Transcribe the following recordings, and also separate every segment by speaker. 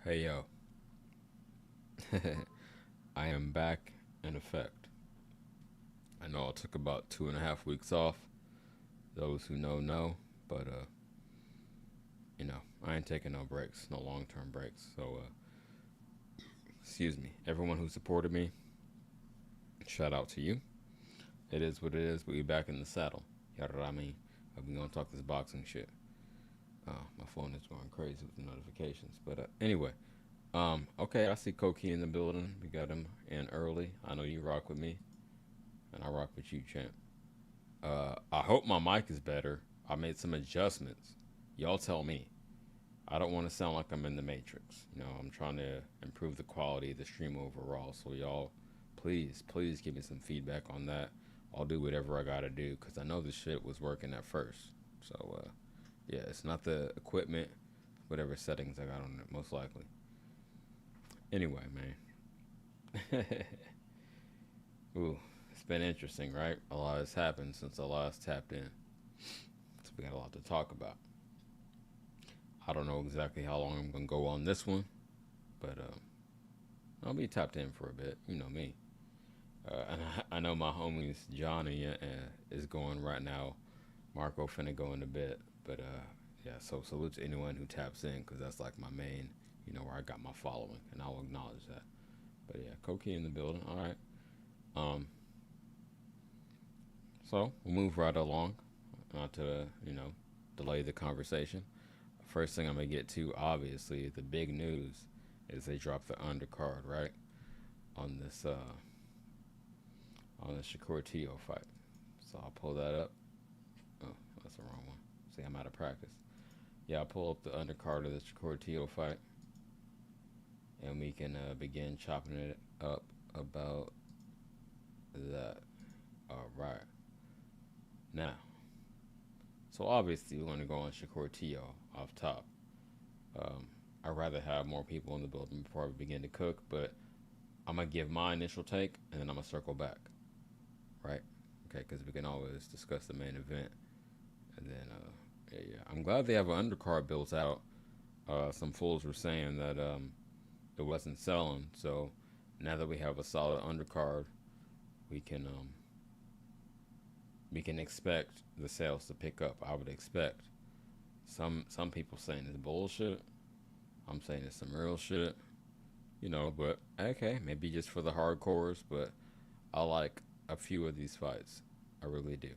Speaker 1: Hey yo, I am back in effect. I know I took about 2.5 weeks off. Those who know, but I ain't taking no breaks, no long term breaks. So, excuse me, everyone who supported me, shout out to you. It is what it is, but we back in the saddle. You know what I mean? We gonna talk this boxing shit. My phone is going crazy with the notifications, but anyway, okay, I see Koki in the building. We got him in early. I know you rock with me, and I rock with you, champ. I hope my mic is better. I made some adjustments. Y'all tell me. I don't want to sound like I'm in the Matrix. I'm trying to improve the quality of the stream overall. So y'all, please give me some feedback on that. I'll do whatever I gotta do because I know the shit was working at first. So yeah, it's not the equipment, whatever settings I got on it, most likely. Anyway, man. Ooh, it's been interesting, right? A lot has happened since I last tapped in. So we got a lot to talk about. I don't know exactly how long I'm gonna go on this one, but I'll be tapped in for a bit. You know me. And I know my homies Johnny is going right now. Marco finna go in a bit, but yeah. So salute to anyone who taps in because that's like my main, where I got my following, and I'll acknowledge that. But yeah, Koki in the building. All right. Um. So we'll move right along, not to delay the conversation. First thing I'm gonna get to, obviously, the big news is they dropped the undercard, right, on this on the Shakur-Teo fight. So I'll pull that up. Oh, that's the wrong one. See, I'm out of practice. Yeah, I'll pull up the undercard of the Shakur-Teo fight, and we can begin chopping it up about that. All right. Now, so obviously we're gonna go on Shakur-Teo off top. I'd rather have more people in the building before we begin to cook, but I'm gonna give my initial take and then I'm gonna circle back, right? Okay, because we can always discuss the main event, and then yeah. I'm glad they have an undercard built out. Some fools were saying that it wasn't selling, so now that we have a solid undercard, we can um, we can expect the sales to pick up. I would expect. Some people saying it's bullshit. I'm saying it's some real shit. But okay, maybe just for the hardcores, but I like a few of these fights. I really do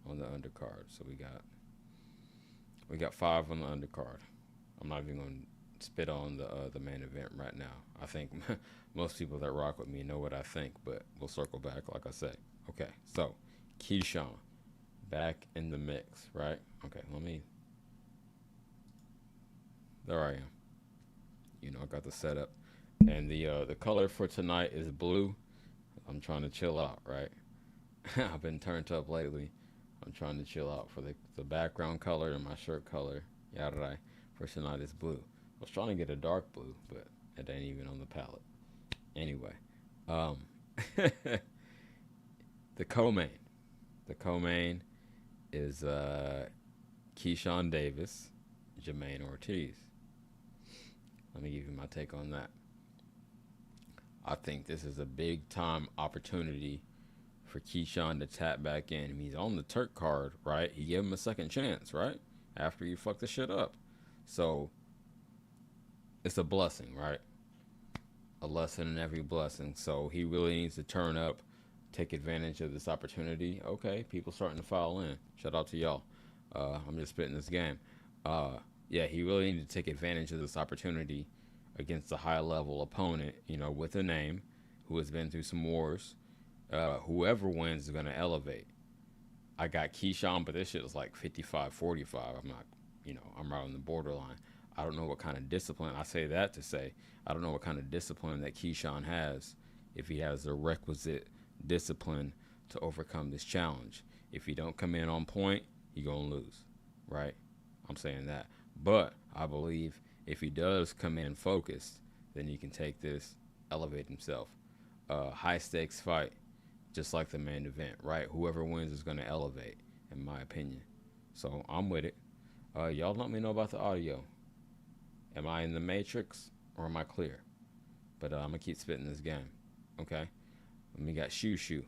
Speaker 1: on the undercard. So we got five on the undercard. I'm not even going to spit on the main event right now. I think most people that rock with me know what I think, but we'll circle back like I say. Okay, so Keyshawn back in the mix, right? Okay, let me. There I am. I got the setup, and the color for tonight is blue. I'm trying to chill out, right? I've been turned up lately. I'm trying to chill out for the background color and my shirt color. Yada right. For tonight is blue. I was trying to get a dark blue, but it ain't even on the palette. Anyway, um, the co-main. The co-main is Keyshawn Davis, Jermaine Ortiz. Let me give you my take on that. I think this is a big time opportunity for Keyshawn to tap back in. He's on the Turk card, right? He gave him a second chance, right? After you fucked the shit up. So it's a blessing, right? A lesson in every blessing. So he really needs to turn up, take advantage of this opportunity. Okay, people starting to file in. Shout out to y'all. I'm just spitting this game. Yeah, he really needs to take advantage of this opportunity against a high level opponent, with a name who has been through some wars. Whoever wins is going to elevate. I got Keyshawn, but this shit is like 55-45. I'm not, I'm right on the borderline. I don't know what kind of discipline. I say that to say I don't know what kind of discipline that Keyshawn has, if he has the requisite discipline to overcome this challenge. If he don't come in on point, he going to lose, right? I'm saying that. But I believe if he does come in focused, then he can take this, elevate himself. High stakes fight, just like the main event, right? Whoever wins is going to elevate, in my opinion. So I'm with it. Y'all let me know about the audio. Am I in the matrix or am I clear? But I'm gonna keep spitting this game. Okay. And we got Shoo Shoo,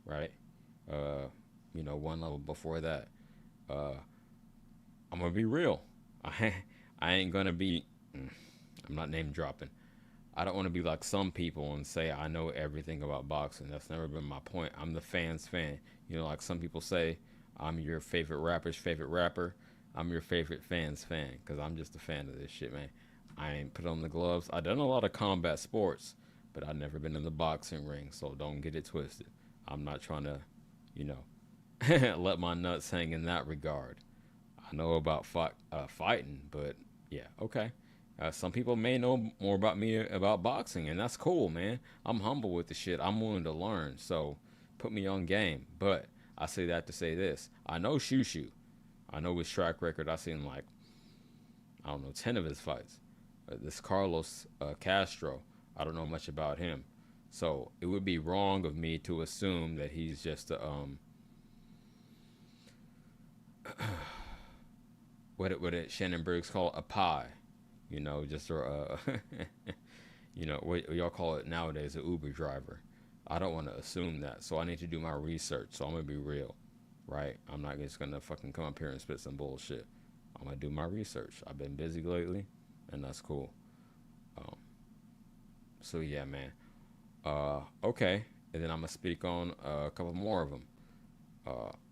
Speaker 1: right? Uh, one level before that. Uh, I'm gonna be real. I ain't gonna be. I'm not name dropping. I don't want to be like some people and say I know everything about boxing. That's never been my point. I'm the fan's fan. Like some people say, I'm your favorite rapper's favorite rapper. I'm your favorite fan's fan because I'm just a fan of this shit, man. I ain't put on the gloves. I done a lot of combat sports, but I've never been in the boxing ring, so don't get it twisted. I'm not trying to, you know, let my nuts hang in that regard. I know about fighting, but yeah, okay. Some people may know more about me about boxing, and that's cool, man. I'm humble with the shit. I'm willing to learn, so put me on game. But I say that to say this: I know Shoo Shoo. I know his track record. I've seen like I don't know 10 of his fights. This Carlos Castro, I don't know much about him, so it would be wrong of me to assume that he's just a what Shannon Briggs call a pie, just a what y'all call it nowadays, an Uber driver. I don't want to assume that, so I need to do my research. So I'm gonna be real, right? I'm not just gonna fucking come up here and spit some bullshit. I'm gonna do my research. I've been busy lately, and that's cool. Um, so yeah, man. Okay, and then I'm gonna speak on a couple more of them.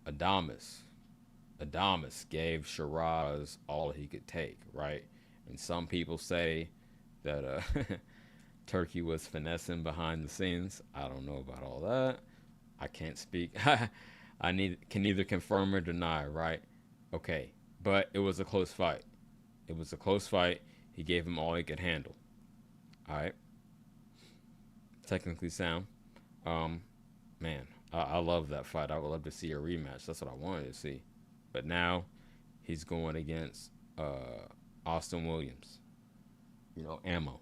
Speaker 1: Adamas. Adamas gave Shiraz all he could take, right? And some people say that Turkey was finessing behind the scenes. I don't know about all that. I can't speak. Can neither confirm or deny, right? Okay, but it was a close fight. It was a close fight. He gave him all he could handle. All right, technically sound. Um, Man, I love that fight. I would love to see a rematch. That's what I wanted to see. But now he's going against Austin Williams. Ammo,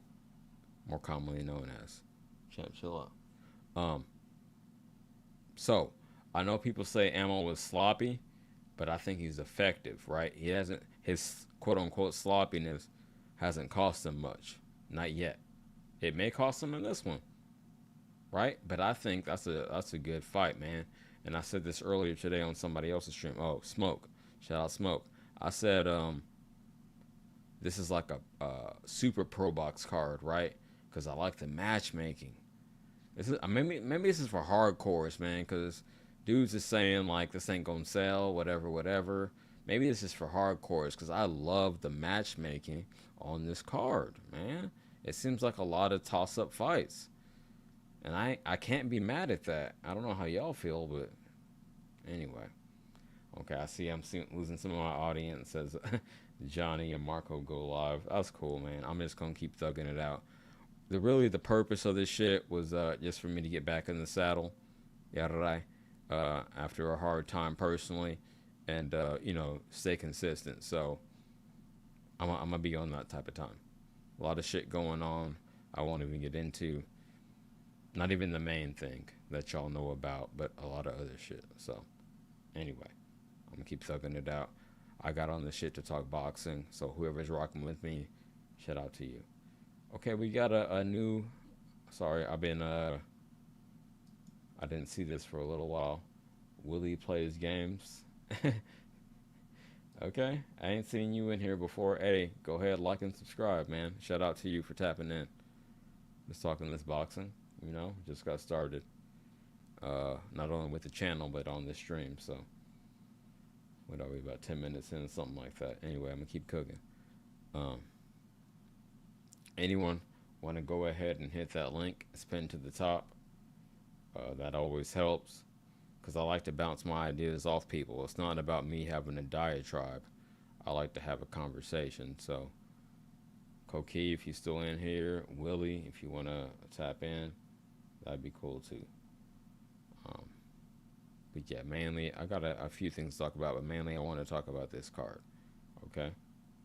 Speaker 1: more commonly known as. Champ, chill out. So I know people say Ammo was sloppy, but I think he's effective, right? He hasn't his quote unquote sloppiness hasn't cost him much, not yet. It may cost him in this one, right? But I think that's a good fight, man. And I said this earlier today on somebody else's stream. Oh, Smoke, shout out Smoke. I said this is like a super pro box card, right? Because I like the matchmaking. This is maybe this is for hardcores, man. Because dudes is saying like this ain't gonna sell, whatever, whatever. Maybe this is for hardcores because I love the matchmaking on this card, man. It seems like a lot of toss up fights. And I can't be mad at that. I don't know how y'all feel, but anyway. Okay, I see losing some of my audience as Johnny and Marco go live. That's cool, man. I'm just going to keep thugging it out. The purpose of this shit was just for me to get back in the saddle. Yada after a hard time personally. And, stay consistent. So I'm going to be on that type of time. A lot of shit going on I won't even get into. Not even the main thing that y'all know about, but a lot of other shit. So, anyway, I'm going to keep thugging it out. I got on this shit to talk boxing, so whoever's rocking with me, shout out to you. Okay, we got a new... Sorry, I didn't see this for a little while. Willie plays games. Okay, I ain't seen you in here before. Hey, go ahead, like and subscribe, man. Shout out to you for tapping in. Just talking this boxing. Just got started. Not only with the channel, but on the stream. So, what are we, about 10 minutes in, something like that. Anyway, I'm going to keep cooking. Anyone want to go ahead and hit that link, it's pinned to the top. That always helps. Because I like to bounce my ideas off people. It's not about me having a diatribe. I like to have a conversation. So, Koki, if you're still in here. Willie, if you want to tap in. That'd be cool too. But yeah, mainly I got a few things to talk about, but mainly I want to talk about this card. Okay,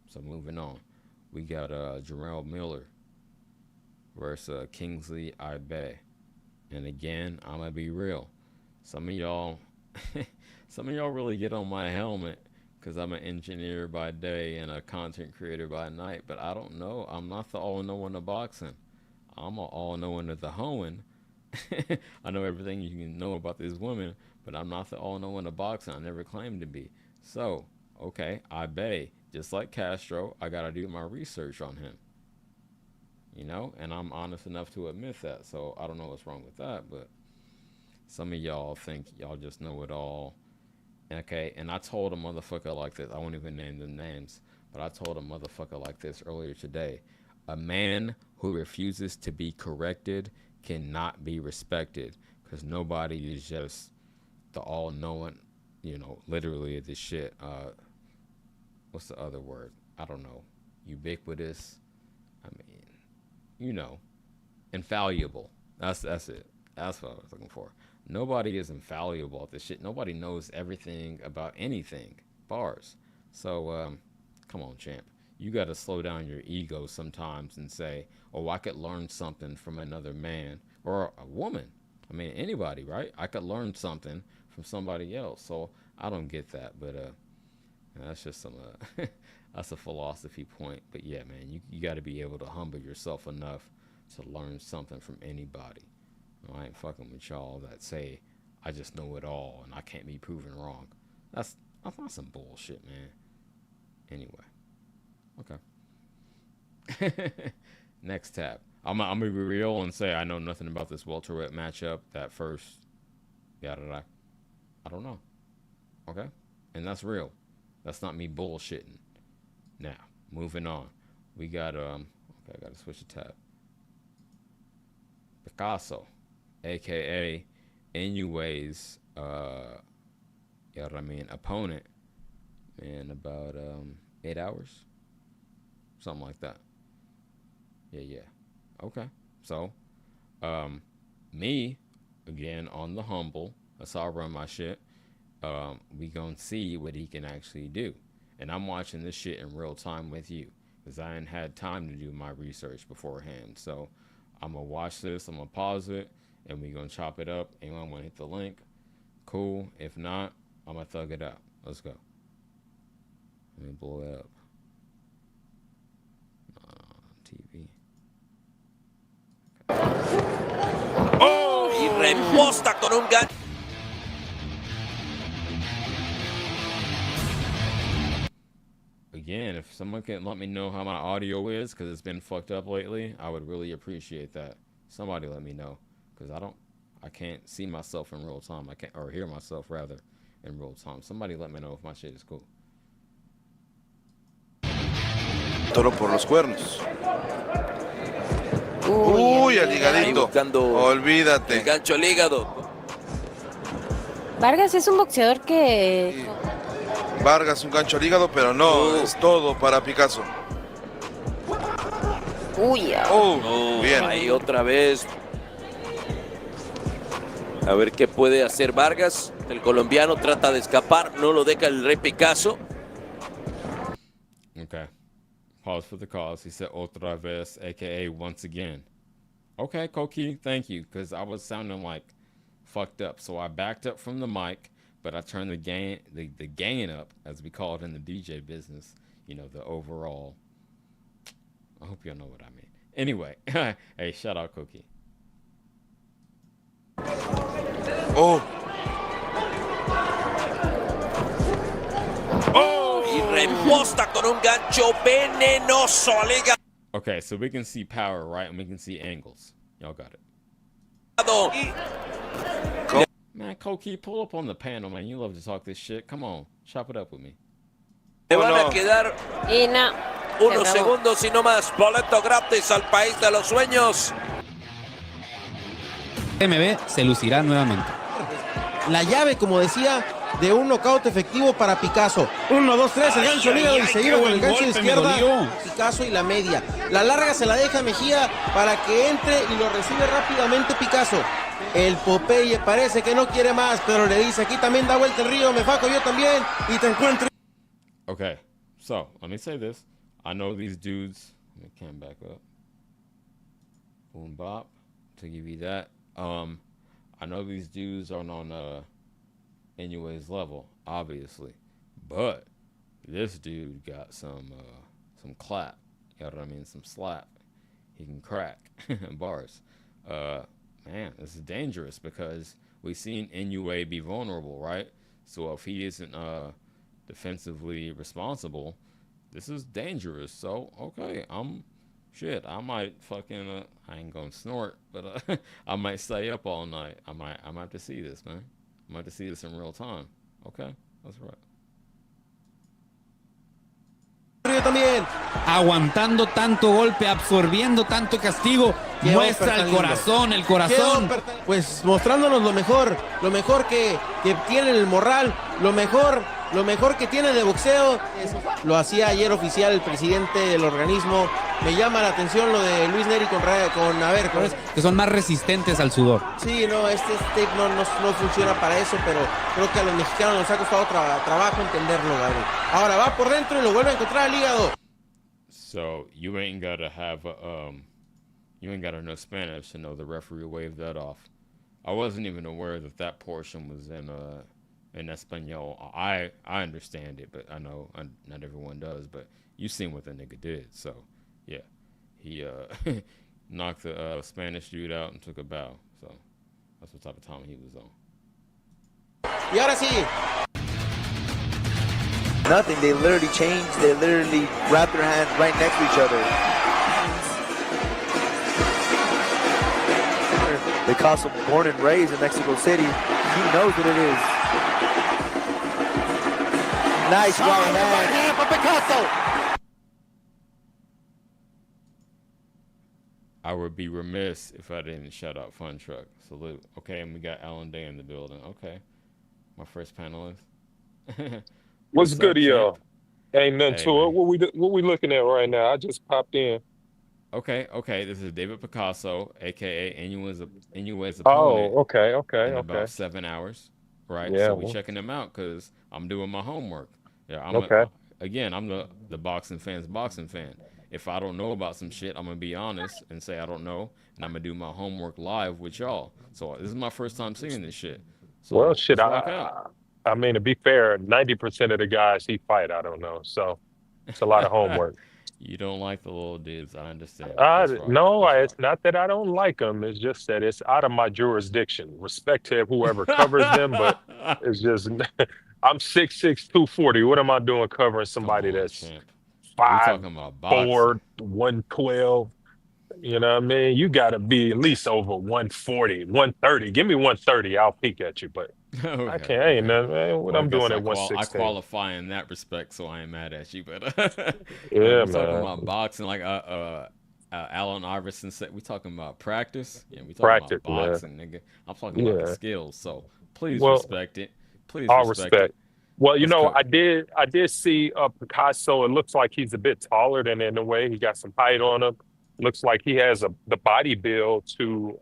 Speaker 1: so moving on, we got Jarrell Miller versus Kingsley Ibe, and again I'm gonna be real. Some of y'all, some of y'all really get on my helmet because I'm an engineer by day and a content creator by night. But I don't know. I'm not the all-knowing of boxing. I'm an all-knowing of the hoeing. I know everything you can know about this woman, but I'm not the all-knowing of boxing. I never claimed to be. So, okay, I bay. Just like Castro, I got to do my research on him. You know, and I'm honest enough to admit that. So I don't know what's wrong with that, but some of y'all think y'all just know it all. Okay, and I told a motherfucker like this. I won't even name the names, but I told a motherfucker like this earlier today. A man who refuses to be corrected cannot be respected, because nobody is just the all-knowing, you know, literally this shit. What's the other word? I don't know. Ubiquitous. I mean, you know, infallible. That's it. That's what I was looking for. Nobody is infallible at this shit. Nobody knows everything about anything. Bars. So, come on, champ. You got to slow down your ego sometimes and say, oh, I could learn something from another man or a woman. I mean, anybody, right? I could learn something from somebody else. So I don't get that. But that's just some, that's a philosophy point. But yeah, man, you got to be able to humble yourself enough to learn something from anybody. I ain't fucking with y'all that say I just know it all and I can't be proven wrong. That's some bullshit, man. Anyway, okay. Next tab. I'm gonna be real and say I know nothing about this welterweight matchup. That first, I don't know. Okay, and that's real. That's not me bullshitting. Now, moving on. We got okay, I gotta switch the tab. Picasso, aka Inue's opponent in about 8 hours. Something like that. Yeah. Okay. So, me, again, on the humble, that's how I run my shit. We gonna see what he can actually do. And I'm watching this shit in real time with you, because I ain't had time to do my research beforehand. So, I'm gonna watch this, I'm gonna pause it, and we gonna chop it up. Anyone wanna hit the link? Cool. If not, I'm gonna thug it out. Let's go. Let me blow it up. TV.
Speaker 2: ¡Oh! Y reposta con un gancho.
Speaker 1: Again, if someone can let me know how my audio is, because it's been fucked up lately, I would really appreciate that. Somebody let me know, because I can't see myself in real time. I can't, or hear myself rather, in real time. Somebody let me know if my shit is cool.
Speaker 3: Toro por los cuernos. Uy, el higadito. Olvídate.
Speaker 2: El gancho al hígado.
Speaker 4: Vargas es un boxeador que...
Speaker 3: Vargas un gancho al hígado, pero no, es todo para Picasso.
Speaker 4: Uy,
Speaker 3: bien.
Speaker 2: Ahí otra vez. A ver qué puede hacer Vargas. El colombiano trata de escapar, no lo deja el rey Picasso.
Speaker 1: Okay. Pause for the cause. He said otra vez, aka once again. Okay, Koki, thank you, because I was sounding like fucked up. So I backed up from the mic, but I turned the gain up, as we call it in the DJ business. You know, the overall. I hope y'all know what I mean. Anyway, hey, shout out Koki.
Speaker 3: Oh.
Speaker 2: Y reposta con un gancho venenoso al hígado.
Speaker 1: Okay, so we can see power, right? And we can see angles. Y'all got it. Man, Koki, pull up on the panel, man. You love to talk this shit. Come on, chop it up with me.
Speaker 2: Le van a quedar
Speaker 4: y no.
Speaker 2: unos segundos y no más. Boleto gratis al país de los sueños.
Speaker 5: MB se lucirá nuevamente.
Speaker 6: La llave, como decía, de un knockout efectivo para Picasso. 1, 2, 3, el gancho al hígado y seguido con el gancho de izquierda. Picasso y la media. La larga se la deja Mejía para que entre y lo recibe rápidamente Picasso. El Popeye parece que no quiere más, pero le dice, aquí también da vuelta el río, me faco yo también y te encuentro.
Speaker 1: Okay, so let me say this. I know these dudes. Let me cam back up. Boom bop to give you that. I know these dudes aren't on Inue's level, obviously, but this dude got some clap. You know what I mean? Some slap. He can crack bars. Man, this is dangerous because we've seen Inoue be vulnerable, right? So if he isn't defensively responsible, this is dangerous. So okay, I might fucking I ain't gonna snort, but I might stay up all night. I might have to see this, man. I might have to see this in real time. Okay, that's right.
Speaker 6: También.
Speaker 5: Aguantando tanto golpe, absorbiendo tanto castigo, muestra el corazón.
Speaker 6: Pues mostrándonos lo mejor que tiene el morral, lo mejor que tiene de boxeo. Lo hacía ayer oficial el presidente del organismo. Me llama la atención lo de Luis Neri con
Speaker 5: que son más resistentes al sudor.
Speaker 6: Sí, no, este tape no funciona para eso, pero creo que a los mexicanos nos ha costado trabajo entenderlo, Gabriel. Ahora va por dentro y lo vuelve a encontrar al hígado.
Speaker 1: So you ain't gotta know Spanish to know the referee waved that off. I wasn't even aware that portion was in Espanol. I understand it, but I know not everyone does. But you seen what the nigga did, so yeah, he knocked the Spanish dude out and took a bow. So that's what type of time he was on.
Speaker 6: Y ahora sí.
Speaker 7: Nothing. They literally changed. They literally wrapped their hands right next to each other. Picasso, born and raised in Mexico City, he knows what it is. Nice right hand for Picasso.
Speaker 1: I would be remiss if I didn't shout out Fun Truck. Salute. Okay, and we got Alan Day in the building. Okay, my first panelist.
Speaker 8: What's good, y'all? Ain't nothing to
Speaker 1: man.
Speaker 8: it. What we looking at right now? I just popped in.
Speaker 1: Okay. This is David Picasso, aka Inoue's opponent.
Speaker 8: Oh, okay.
Speaker 1: In about 7 hours, right?
Speaker 8: Yeah,
Speaker 1: so we checking him out because I'm doing my homework. Yeah, I'm the boxing fan. If I don't know about some shit, I'm gonna be honest and say I don't know, and I'm gonna do my homework live with y'all. So this is my first time seeing this shit. So
Speaker 8: Well, shit. I mean, to be fair, 90% of the guys he fight, I don't know. So it's a lot of homework.
Speaker 1: You don't like the little dudes, I understand.
Speaker 8: No, it's not that I don't like them. It's just that it's out of my jurisdiction. Respect to whoever covers them, but it's just I'm 6'6", 240. What am I doing covering somebody that's
Speaker 1: champ.
Speaker 8: 5'4", 112? You know what I mean? You got to be at least over 140, 130. Give me 130, I'll peek at you. But
Speaker 1: Okay,
Speaker 8: I can't. Ain't nothing, man. What I'm doing at 116.
Speaker 1: I qualify in that respect, so I ain't mad at you. But
Speaker 8: yeah,
Speaker 1: we're
Speaker 8: man.
Speaker 1: talking about boxing, like Allen Iverson said. We talking about practice. Yeah, we talking about boxing, nigga. I'm talking about the skills. So please respect it. Please respect it.
Speaker 8: Well, you know, I did see Picasso. It looks like he's a bit taller than Inoue. He got some height on him. Looks like he has the body build to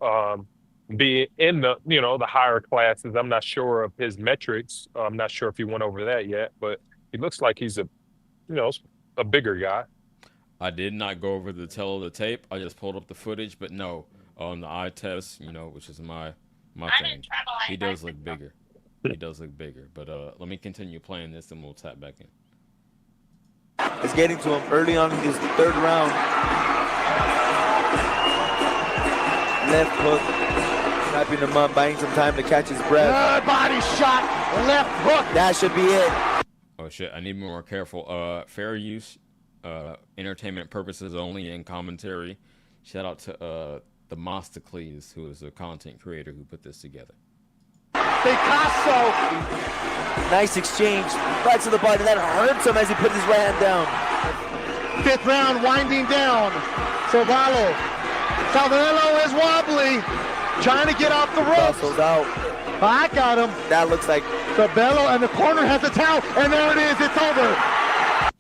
Speaker 8: be in the higher classes. I'm not sure of his metrics. I'm not sure if he went over that yet, but he looks like he's a bigger guy.
Speaker 1: I did not go over the tail of the tape. I just pulled up the footage, but no, on the eye test, which is my thing, he does look bigger. He does look bigger. But let me continue playing this and we'll tap back in.
Speaker 7: It's getting to him early on in his third round. Left hook, snapping him up, buying some time to catch his breath.
Speaker 9: Good body shot, left hook.
Speaker 7: That should be it.
Speaker 1: Oh shit, I need to be more careful. Fair use, entertainment purposes only, and commentary. Shout out to the Matias-Smith, who is a content creator who put this together.
Speaker 9: Picasso.
Speaker 7: Nice exchange, right to the body. That hurts him as he puts his right hand down.
Speaker 9: Fifth round winding down. Salvador is wobbly, trying to get off the ropes.
Speaker 7: Picasso's out.
Speaker 9: I got him.
Speaker 7: That looks like
Speaker 9: Sabello, and the corner has the towel, and there it is. It's over.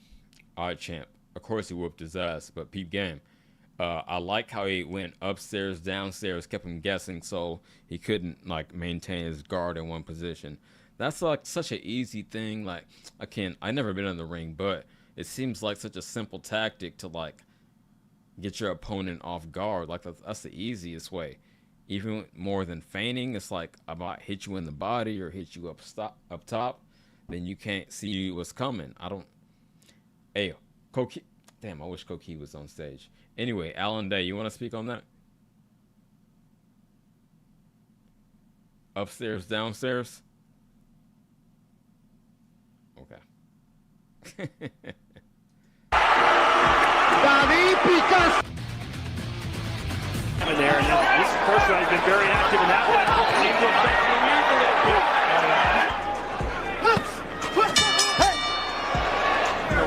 Speaker 1: All right, champ. Of course he whooped his ass, but peep game. I like how he went upstairs, downstairs, kept him guessing, so he couldn't maintain his guard in one position. That's such an easy thing. Like I never been in the ring, but it seems like such a simple tactic to get your opponent off guard. That's the easiest way. Even more than feigning, it's like I might hit you in the body or hit you up top, then you can't see what's coming. Hey, Koki. Damn, I wish Koki was on stage. Anyway, Alan Day, you want to speak on that? Upstairs, downstairs? Okay.
Speaker 9: David Picasso.
Speaker 10: In there, and this first one has been very active in that one. Seems to affect Ruiz a little bit.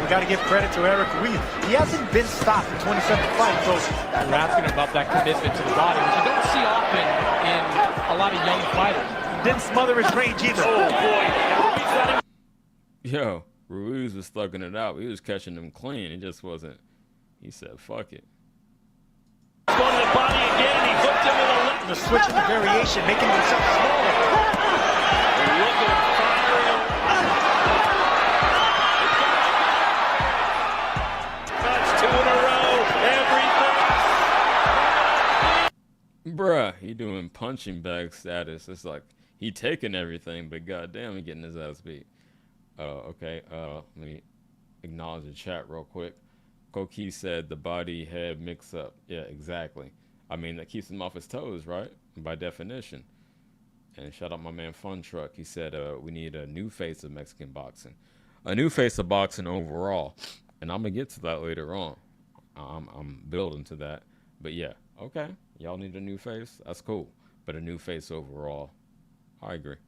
Speaker 11: We got to give credit to Eric Ruiz. He hasn't been stopped in 27 fights. So you're asking about that commitment to the body, which you don't see often in a lot of young fighters. He didn't smother his range either.
Speaker 10: Oh boy!
Speaker 1: Yo, Ruiz was thugging it out. He was catching them clean. It just wasn't. He said, "Fuck it."
Speaker 10: Going to the body again, and he hooked him with a left.
Speaker 11: The switch and the variation, making himself smaller.
Speaker 10: And look at him firing. That's 2 in a row. Everything.
Speaker 1: Bruh, he doing punching bag status. It's like he taking everything, but goddamn, he getting his ass beat. Okay. Let me acknowledge the chat real quick. Koki said the body head mix up. Yeah, exactly. I mean, that keeps him off his toes, right? By definition. And shout out my man Fun Truck. He said we need a new face of Mexican boxing. A new face of boxing overall. And I'm going to get to that later on. I'm building to that. But yeah, okay. Y'all need a new face? That's cool. But a new face overall. I agree.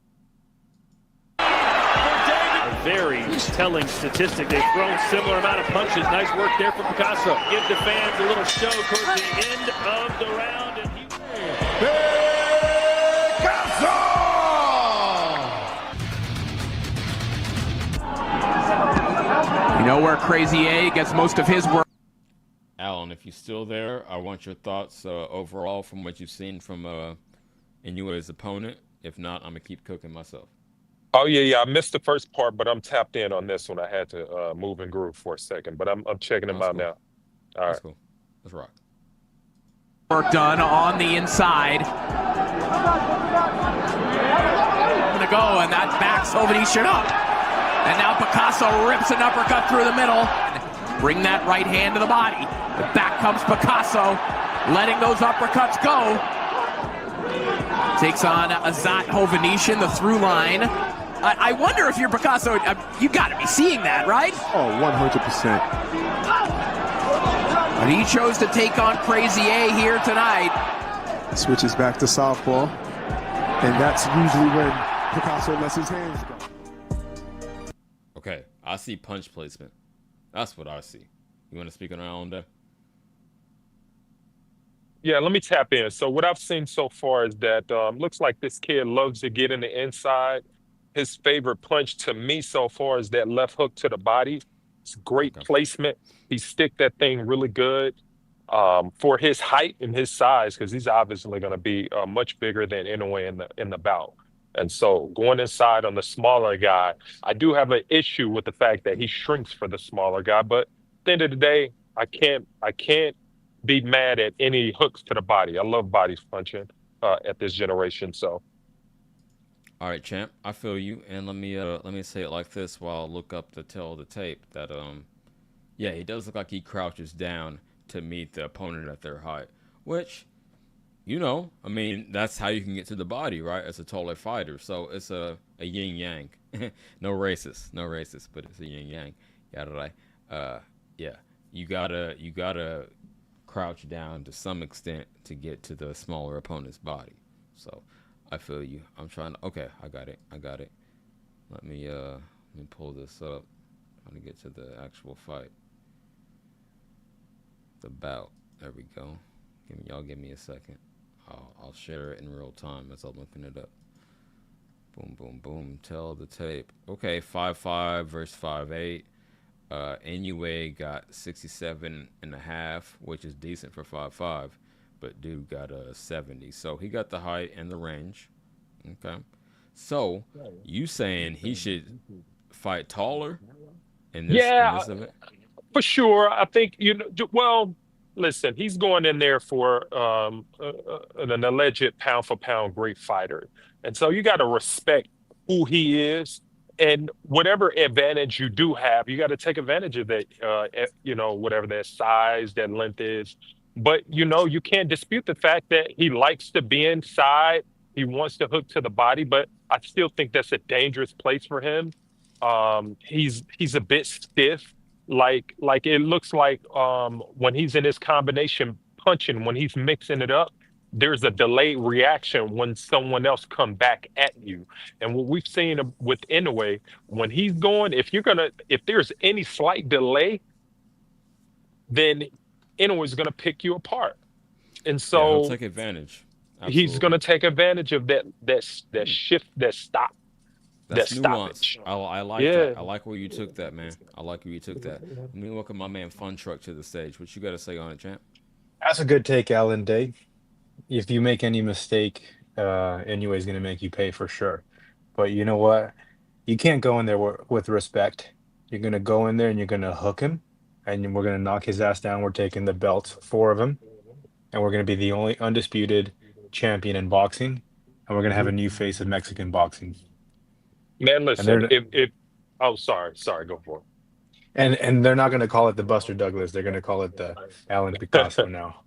Speaker 10: A very telling statistic. They've thrown similar amount of punches. Nice work there from Picasso. Give the fans a little show towards the end of the round. And
Speaker 9: Picasso!
Speaker 12: You know where Crazy A gets most of his work?
Speaker 1: Alan, if you're still there, I want your thoughts overall from what you've seen from Inouye's opponent. If not, I'm going to keep cooking myself.
Speaker 8: Oh yeah. I missed the first part, but I'm tapped in on this one. I had to move and groove for a second, but I'm checking them out now. All right,
Speaker 1: cool. Let's rock.
Speaker 12: Work done on the inside. Gonna go, and that backs Hovnician up. And now Picasso rips an uppercut through the middle. Bring that right hand to the body. But back comes Picasso, letting those uppercuts go. Takes on Azat Hovnician, the through line. I wonder if you're Picasso, you got to be seeing that, right?
Speaker 9: Oh, 100%.
Speaker 12: But he chose to take on Crazy A here tonight.
Speaker 9: Switches back to southpaw, and that's usually when Picasso lets his hands go.
Speaker 1: Okay, I see punch placement. That's what I see. You want to speak on our own day?
Speaker 8: Yeah, let me tap in. So what I've seen so far is that looks like this kid loves to get in the inside. His favorite punch to me so far is that left hook to the body. It's great placement. He stick that thing really good for his height and his size, because he's obviously going to be much bigger than Inoue in the bout. And so going inside on the smaller guy, I do have an issue with the fact that he shrinks for the smaller guy. But at the end of the day, I can't be mad at any hooks to the body. I love bodies punching at this generation. So,
Speaker 1: all right, champ, I feel you. And let me say it like this while I look up the tail of the tape. That yeah, he does look like he crouches down to meet the opponent at their height, which, you know, I mean, that's how you can get to the body, right? As a taller fighter. So it's a yin yang. no racist, but it's a yin yang. Yeah, you gotta crouch down to some extent to get to the smaller opponent's body. So I feel you. I'm trying to, okay, I got it. Let me pull this up. I'm gonna get to the actual fight. The bout. There we go. Give me a second. I'll share it in real time as I'm looking it up. Boom, boom, boom. Tell the tape. Okay, 5'5" versus 5'8". Inoue got 67.5, which is decent for 5'5", but dude got a 70. So he got the height and the range. Okay. So you saying he should fight taller in this, in this event?
Speaker 8: For sure. I think, you know, well, listen, he's going in there for an alleged pound for pound great fighter. And so you got to respect who he is And whatever advantage you do have, you got to take advantage of that, whatever that size, that length is. But, you can't dispute the fact that he likes to be inside. He wants to hook to the body, but I still think that's a dangerous place for him. He's a bit stiff. Like it looks like when he's in his combination punching, when he's mixing it up, there's a delayed reaction when someone else come back at you. And what we've seen with Inoue, when he's going, if there's any slight delay, then Inoue is gonna pick you apart. And so
Speaker 1: he'll take advantage. Absolutely.
Speaker 8: He's gonna take advantage of that shift, that stop.
Speaker 1: That's
Speaker 8: that
Speaker 1: nuance.
Speaker 8: stoppage.
Speaker 1: I like that. I like where you took that, man. I like where you took that. Let me welcome my man Fun Truck to the stage. What you got to say on it, champ?
Speaker 13: That's a good take, Alan Day. If you make any mistake, Inoue is going to make you pay for sure. But you know what? You can't go in there with respect. You're going to go in there and you're going to hook him, and we're going to knock his ass down. We're taking the belts, 4 of them, and we're going to be the only undisputed champion in boxing, and we're going to have a new face of Mexican boxing.
Speaker 8: Man, listen, sorry, go for it.
Speaker 13: And they're not going to call it the Buster Douglas. They're going to call it the Alan Picasso now.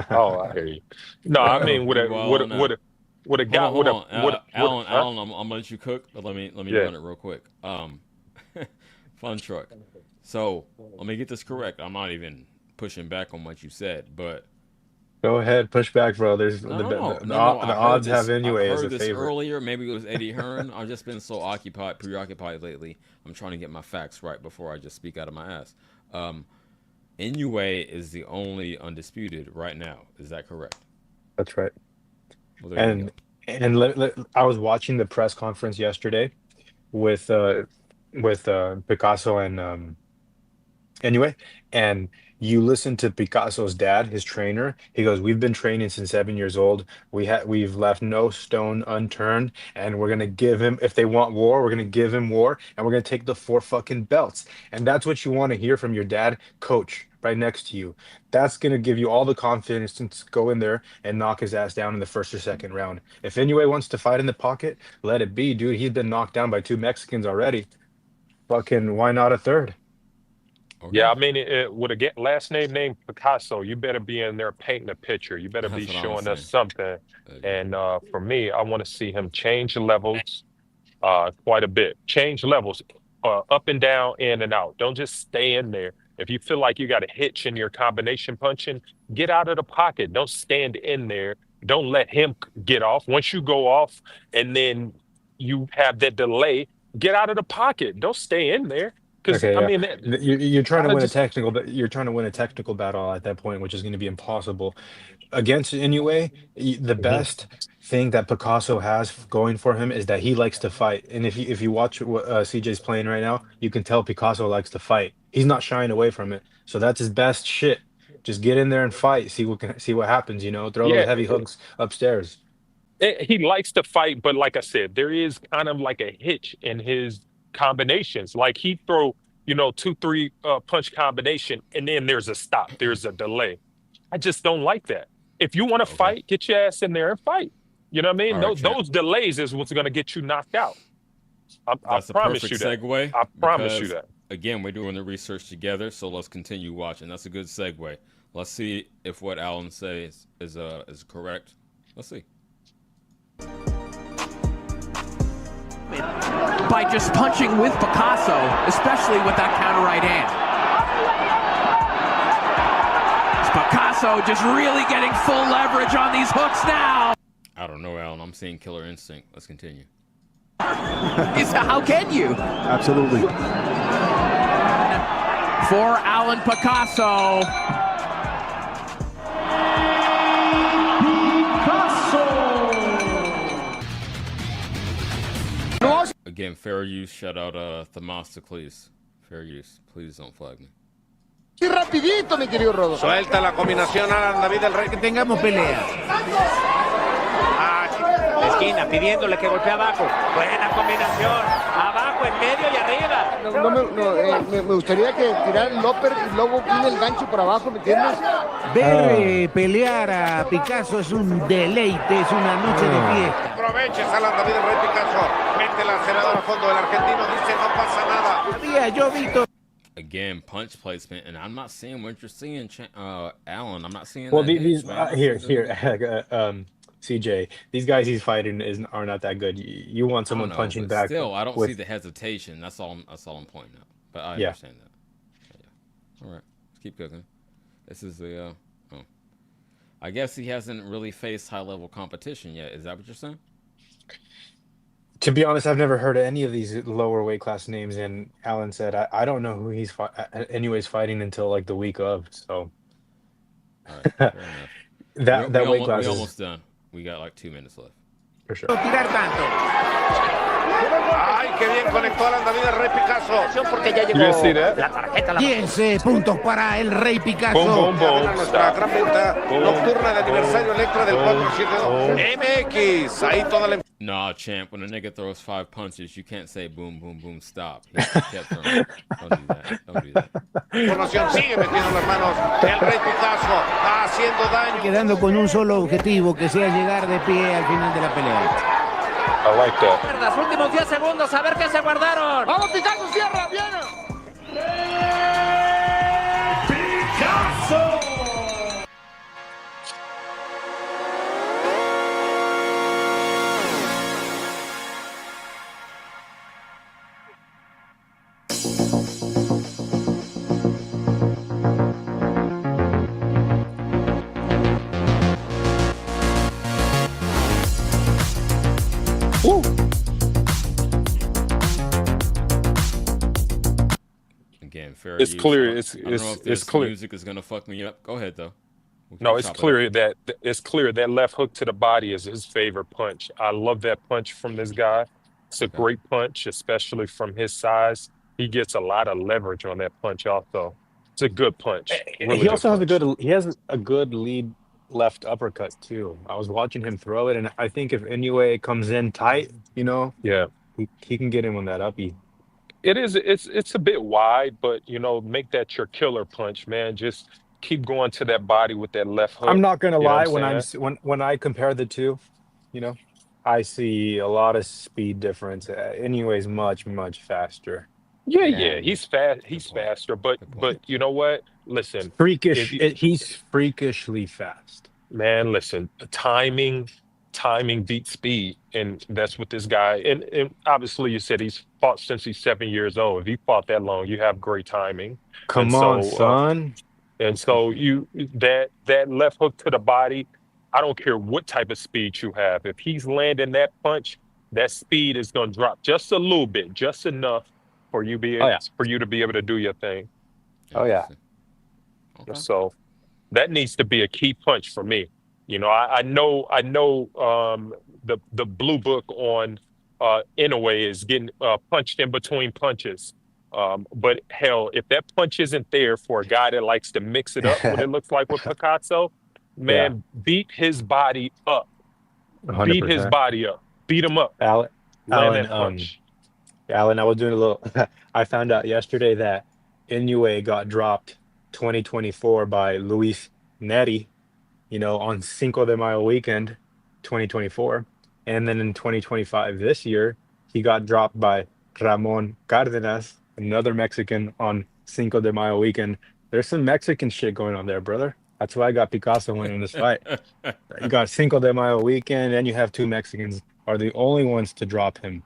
Speaker 8: Oh, I hear you. No, I mean, with a guy,
Speaker 1: Alan, I'm gonna let you cook, but let me run it real quick. Fun Truck. So let me get this correct. I'm not even pushing back on what you said, but
Speaker 13: go ahead, push back, bro. There's the odds have Inoue as a favorite.
Speaker 1: Earlier, maybe it was Eddie Hearn. I've just been so preoccupied lately. I'm trying to get my facts right before I just speak out of my ass. Inoue is the only undisputed right now. Is that correct?
Speaker 13: That's right.
Speaker 1: Well,
Speaker 13: I was watching the press conference yesterday with Picasso and Inoue, and you listen to Picasso's dad, his trainer. He goes, "We've been training since 7 years old. We've left no stone unturned, and we're gonna give him. If they want war, we're gonna give him war, and we're gonna take the 4 fucking belts." And that's what you want to hear from your dad, coach, right next to you. That's gonna give you all the confidence to go in there and knock his ass down in the first or second round. If Inoue wants to fight in the pocket, let it be, dude. He's been knocked down by 2 Mexicans already. Fucking why not a third?
Speaker 8: Okay. Yeah, I mean, with a last name named Picasso, you better be in there painting a picture. You better be showing us something. And for me, I want to see him change levels quite a bit. Change levels up and down, in and out. Don't just stay in there. If you feel like you got a hitch in your combination punching, get out of the pocket. Don't stand in there. Don't let him get off. Once you go off and then you have that delay, get out of the pocket. Don't stay in there.
Speaker 13: Okay, I mean, you're trying to win a technical, but you're trying to win a technical battle at that point, which is going to be impossible against Inoue. The best thing that Picasso has going for him is that he likes to fight. And if you watch what CJ's playing right now, you can tell Picasso likes to fight. He's not shying away from it. So that's his best shit. Just get in there and fight. See what happens. Throw those heavy hooks upstairs.
Speaker 8: He likes to fight, but like I said, there is kind of like a hitch in his combinations. Like he throw 2-3 punch combination, and then there's a stop, there's a delay. I just don't like that. If you want to fight, get your ass in there and fight. You know what I mean? Those delays is what's going to get you knocked out. I promise you that.
Speaker 1: Segue.
Speaker 8: I promise you that.
Speaker 1: Again, we're doing the research together, so let's continue watching. That's a good segue. Let's see if what Alan says is correct. Let's see.
Speaker 12: By just punching with Picasso, especially with that counter right hand. It's Picasso just really getting full leverage on these hooks now.
Speaker 1: I don't know, Alan. I'm seeing killer instinct. Let's continue.
Speaker 12: How can you?
Speaker 9: Absolutely.
Speaker 12: For Alan Picasso.
Speaker 1: Again, fair use. Shout out Themistocles. Fair use. Please don't flag me.
Speaker 14: Y rapidito, mi querido Rodo.
Speaker 6: Suelta la combinación a David del Rey.
Speaker 14: Que tengamos peleas.
Speaker 15: La esquina, pidiéndole que golpee abajo. Buena combinación. Abajo
Speaker 12: en medio y arriba.
Speaker 14: Me gustaría que tirar el upper y luego viene el gancho por abajo, ¿me entiendes?
Speaker 15: Ver pelear a Picasso es un deleite, es una noche de fiesta.
Speaker 16: Aproveche, Salas David el Rey Picasso. Mete el acelerador al fondo del argentino, dice no pasa nada.
Speaker 15: Había yo visto.
Speaker 1: Again, punch placement, and I'm not seeing what you're seeing, Alan. I'm not seeing
Speaker 13: Well,
Speaker 1: that.
Speaker 13: these CJ, these guys he's fighting are not that good. You want someone punching back.
Speaker 1: Still, I don't see the hesitation. That's all I'm pointing out. But I understand that. Yeah. All right, let's keep cooking. This is the. I guess he hasn't really faced high-level competition yet. Is that what you're saying?
Speaker 13: To be honest, I've never heard of any of these lower weight class names, and Alan said I don't know who he's anyways fighting until like the week of. So
Speaker 1: all right, fair enough.
Speaker 13: that weight class
Speaker 1: we're
Speaker 13: is
Speaker 1: almost done. We got like 2 minutes left.
Speaker 13: For sure.
Speaker 15: Tirar tanto.
Speaker 16: Ay, qué bien conectó Alan David el Rey Picasso.
Speaker 12: Porque ya llegó la tarjeta.
Speaker 15: 15 puntos para el Rey Picasso.
Speaker 16: Boom, nuestra gran venta nocturna de aniversario Electra del 472 MX. Ahí toda la...
Speaker 1: Nah, champ. When a nigga throws 5 punches, you can't say boom, boom, boom, stop. He kept throwing. Don't do that. Don't do that.
Speaker 16: Información sigue metiendo las manos el Rey Picasso, haciendo daño.
Speaker 15: Quedando con un solo objetivo, que sea llegar de pie al final de la pelea.
Speaker 13: I like that.
Speaker 12: Los últimos 10 segundos, a ver qué se guardaron.
Speaker 14: ¡Vamos, Picasso, cierra! ¡Viene!
Speaker 10: Picasso.
Speaker 1: Again, fair
Speaker 8: It's
Speaker 1: use.
Speaker 8: clear.
Speaker 1: I don't know if this
Speaker 8: clear.
Speaker 1: music is gonna fuck me up. Go ahead though.
Speaker 8: No, it's clear that left hook to the body is his favorite punch. I love that punch from this guy. It's a great punch, especially from his size. He gets a lot of leverage on that punch. Also, it's a good punch. Really
Speaker 13: He also
Speaker 8: good
Speaker 13: has a good lead left uppercut too. I was watching him throw it, and I think if Inoue comes in tight,
Speaker 8: yeah,
Speaker 13: he can get him on that uppy.
Speaker 8: it is. It's a bit wide, but make that your killer punch, man. Just keep going to that body with that left hook.
Speaker 13: I'm not gonna
Speaker 8: You know
Speaker 13: lie,
Speaker 8: what I'm saying?
Speaker 13: when I compare the two, I see a lot of speed difference. Inoue's much faster.
Speaker 8: Yeah, he's fast. He's faster, but you know what? Listen,
Speaker 13: He's freakishly fast.
Speaker 8: man, listen, timing beats speed, and that's what this guy. And obviously, you said he's fought since he's 7 years old. If he fought that long, you have great timing.
Speaker 13: Come
Speaker 8: And
Speaker 13: on,
Speaker 8: so,
Speaker 13: son.
Speaker 8: And so that left hook to the body, I don't care what type of speed you have. If he's landing that punch, that speed is going to drop just a little bit, just enough for you to be able to do your thing.
Speaker 13: Oh yeah.
Speaker 1: Okay.
Speaker 8: So that needs to be a key punch for me. I know the blue book on Inoue is getting punched in between punches. But hell, if that punch isn't there for a guy that likes to mix it up, what it looks like with Picasso, man, beat his body up.
Speaker 13: 100%.
Speaker 8: Beat his body up. Beat him up. Land that punch.
Speaker 13: Alan, I was doing a little. I found out yesterday that Inoue got dropped 2024 by Luis Neri, on Cinco de Mayo weekend, 2024, and then in 2025 this year he got dropped by Ramon Cardenas, another Mexican, on Cinco de Mayo weekend. There's some Mexican shit going on there, brother. That's why I got Picasso winning this fight. You got Cinco de Mayo weekend, and you have two Mexicans are the only ones to drop him.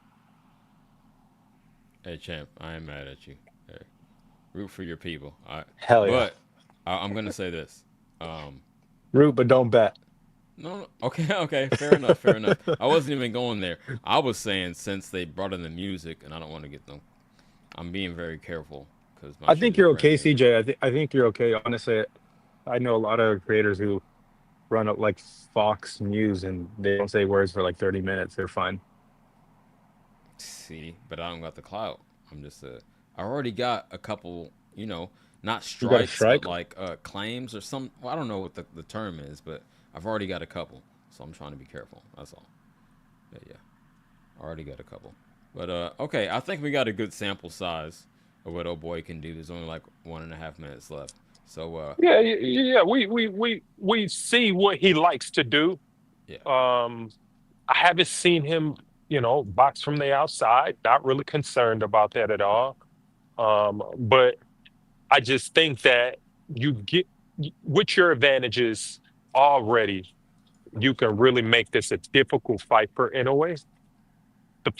Speaker 1: Hey, champ, I am mad at you. Hey, root for your people.
Speaker 13: Hell yeah.
Speaker 1: But I'm going to say this.
Speaker 13: Root, but don't bet.
Speaker 1: No. Okay. Fair enough. I wasn't even going there. I was saying since they brought in the music, and I don't want to get them. I'm being very careful.
Speaker 13: I think you're okay, CJ. I think you're okay. Honestly, I know a lot of creators who run up like Fox News, and they don't say words for like 30 minutes. They're fine.
Speaker 1: See, but I don't got the clout. I'm just I already got a couple, not strikes, but like claims or some. Well, I don't know what the term is, but I've already got a couple, so I'm trying to be careful. That's all. Yeah. I already got a couple. But okay, I think we got a good sample size of what old boy can do. There's only like 1.5 minutes left. So
Speaker 8: Yeah. We see what he likes to do.
Speaker 1: yeah.
Speaker 8: I haven't seen him, box from the outside. Not really concerned about that at all. But I just think that you get with your advantages already, you can really make this a difficult fight for Inoue. The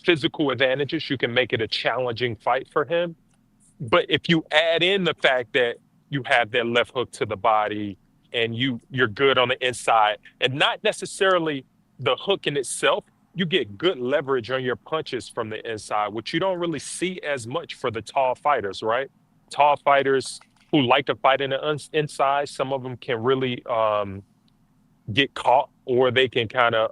Speaker 8: physical advantages, you can make it a challenging fight for him. But if you add in the fact that you have that left hook to the body and you're good on the inside, and not necessarily the hook in itself, you get good leverage on your punches from the inside, which you don't really see as much for the tall fighters, right? Tall fighters who like to fight in the inside, some of them can really get caught, or they can kind of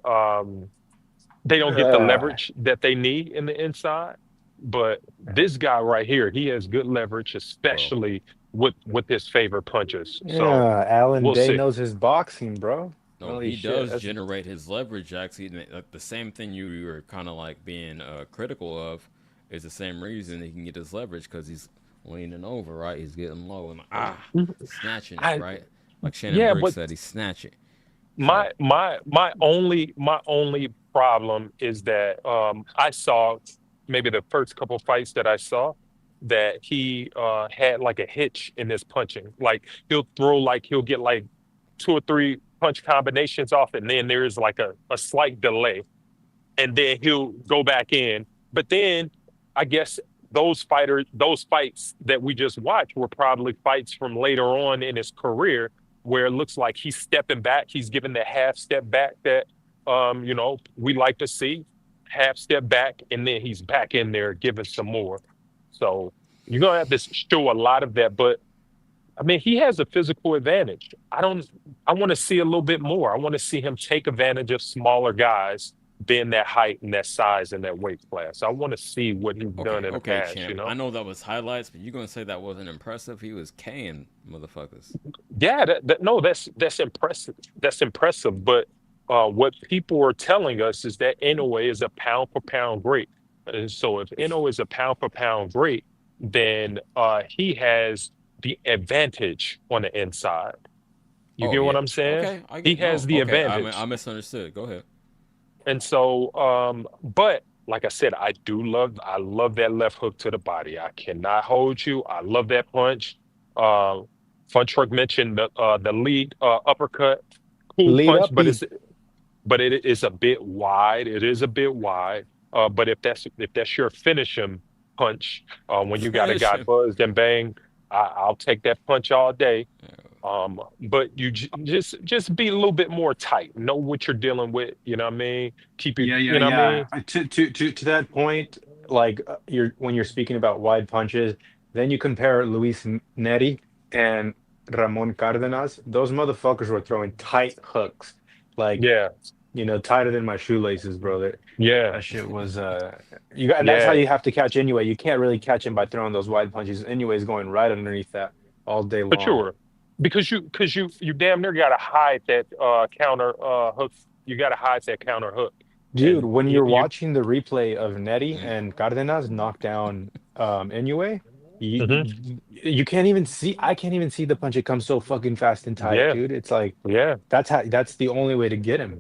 Speaker 8: they don't get the
Speaker 13: Yeah.
Speaker 8: leverage that they need in the inside. But this guy right here, he has good leverage, especially with his favorite punches. So
Speaker 13: Yeah, Alan
Speaker 8: we'll
Speaker 13: Day
Speaker 8: see.
Speaker 13: knows his boxing, bro.
Speaker 1: No,
Speaker 13: Holy
Speaker 1: he
Speaker 13: shit.
Speaker 1: does generate his leverage. Actually, like the same thing you were kind of like being critical of is the same reason he can get his leverage because he's leaning over, right? He's getting low and snatching it,
Speaker 8: I
Speaker 1: right? Like Shannon
Speaker 8: yeah,
Speaker 1: Briggs
Speaker 8: but
Speaker 1: said, he's snatching. So
Speaker 8: my only problem is that I saw maybe the first couple fights that I saw that he had like a hitch in his punching. Like he'll get like two or three punch combinations off, and then there's like a slight delay, and then he'll go back in. But then I guess those fights that we just watched were probably fights from later on in his career where it looks like he's stepping back. He's giving the half step back that we like to see. Half step back, and then he's back in there giving some more. So you're gonna have to show a lot of that. But I mean, he has a physical advantage. I want to see a little bit more. I want to see him take advantage of smaller guys being that height and that size and that weight class. I want to see what he's done in the
Speaker 1: okay,
Speaker 8: past,
Speaker 1: champ. I know that was highlights, but you're gonna say that wasn't impressive. He was K'ing motherfuckers.
Speaker 8: Yeah, no, that's impressive. That's impressive. But what people are telling us is that Inoue is a pound for pound great. And so if Inoue is a pound for pound great, then he has the advantage on the inside. You
Speaker 1: Oh
Speaker 8: get what
Speaker 1: yeah.
Speaker 8: I'm saying?
Speaker 1: Okay, I
Speaker 8: He
Speaker 1: get
Speaker 8: has
Speaker 1: no.
Speaker 8: the
Speaker 1: Okay, I
Speaker 8: advantage.
Speaker 1: misunderstood. Go ahead.
Speaker 8: And so, but like I said, I love that left hook to the body. I cannot hold you. I love that punch. Uh, Fun Truck mentioned the lead uppercut, cool
Speaker 13: Lead
Speaker 8: punch,
Speaker 13: uppy.
Speaker 8: but it is a bit wide. It is a bit wide. But if that's your finishing punch, when you got a
Speaker 1: Finish
Speaker 8: guy
Speaker 1: him.
Speaker 8: buzzed and bang, I'll take that punch all day. But you just be a little bit more tight. Know what you're dealing with. You know what I mean? Keep it.
Speaker 13: Yeah, yeah,
Speaker 8: You know what I
Speaker 13: yeah.
Speaker 8: mean?
Speaker 13: To that point, like you're when you're speaking about wide punches, then you compare Luis Neri and Ramon Cardenas. Those motherfuckers were throwing tight hooks, like
Speaker 8: Yeah,
Speaker 13: tighter than my shoelaces, bro.
Speaker 8: yeah,
Speaker 13: That shit was you got, and that's how
Speaker 8: yeah,
Speaker 13: you have to catch anyway. You can't really catch him by throwing those wide punches. Anyways, going right underneath that all day
Speaker 8: for
Speaker 13: long.
Speaker 8: sure. Because you damn near gotta hide that counter hook. You gotta hide that counter hook,
Speaker 13: Dude,
Speaker 8: and
Speaker 13: when
Speaker 8: you,
Speaker 13: you're
Speaker 8: you
Speaker 13: watching the replay of Neri and Cardenas knock down Inoue,
Speaker 8: mhm.
Speaker 13: you can't even see. I can't even see the punch. It comes so fucking fast and tight,
Speaker 8: Yeah,
Speaker 13: dude. It's like
Speaker 8: yeah,
Speaker 13: that's the only way to get him.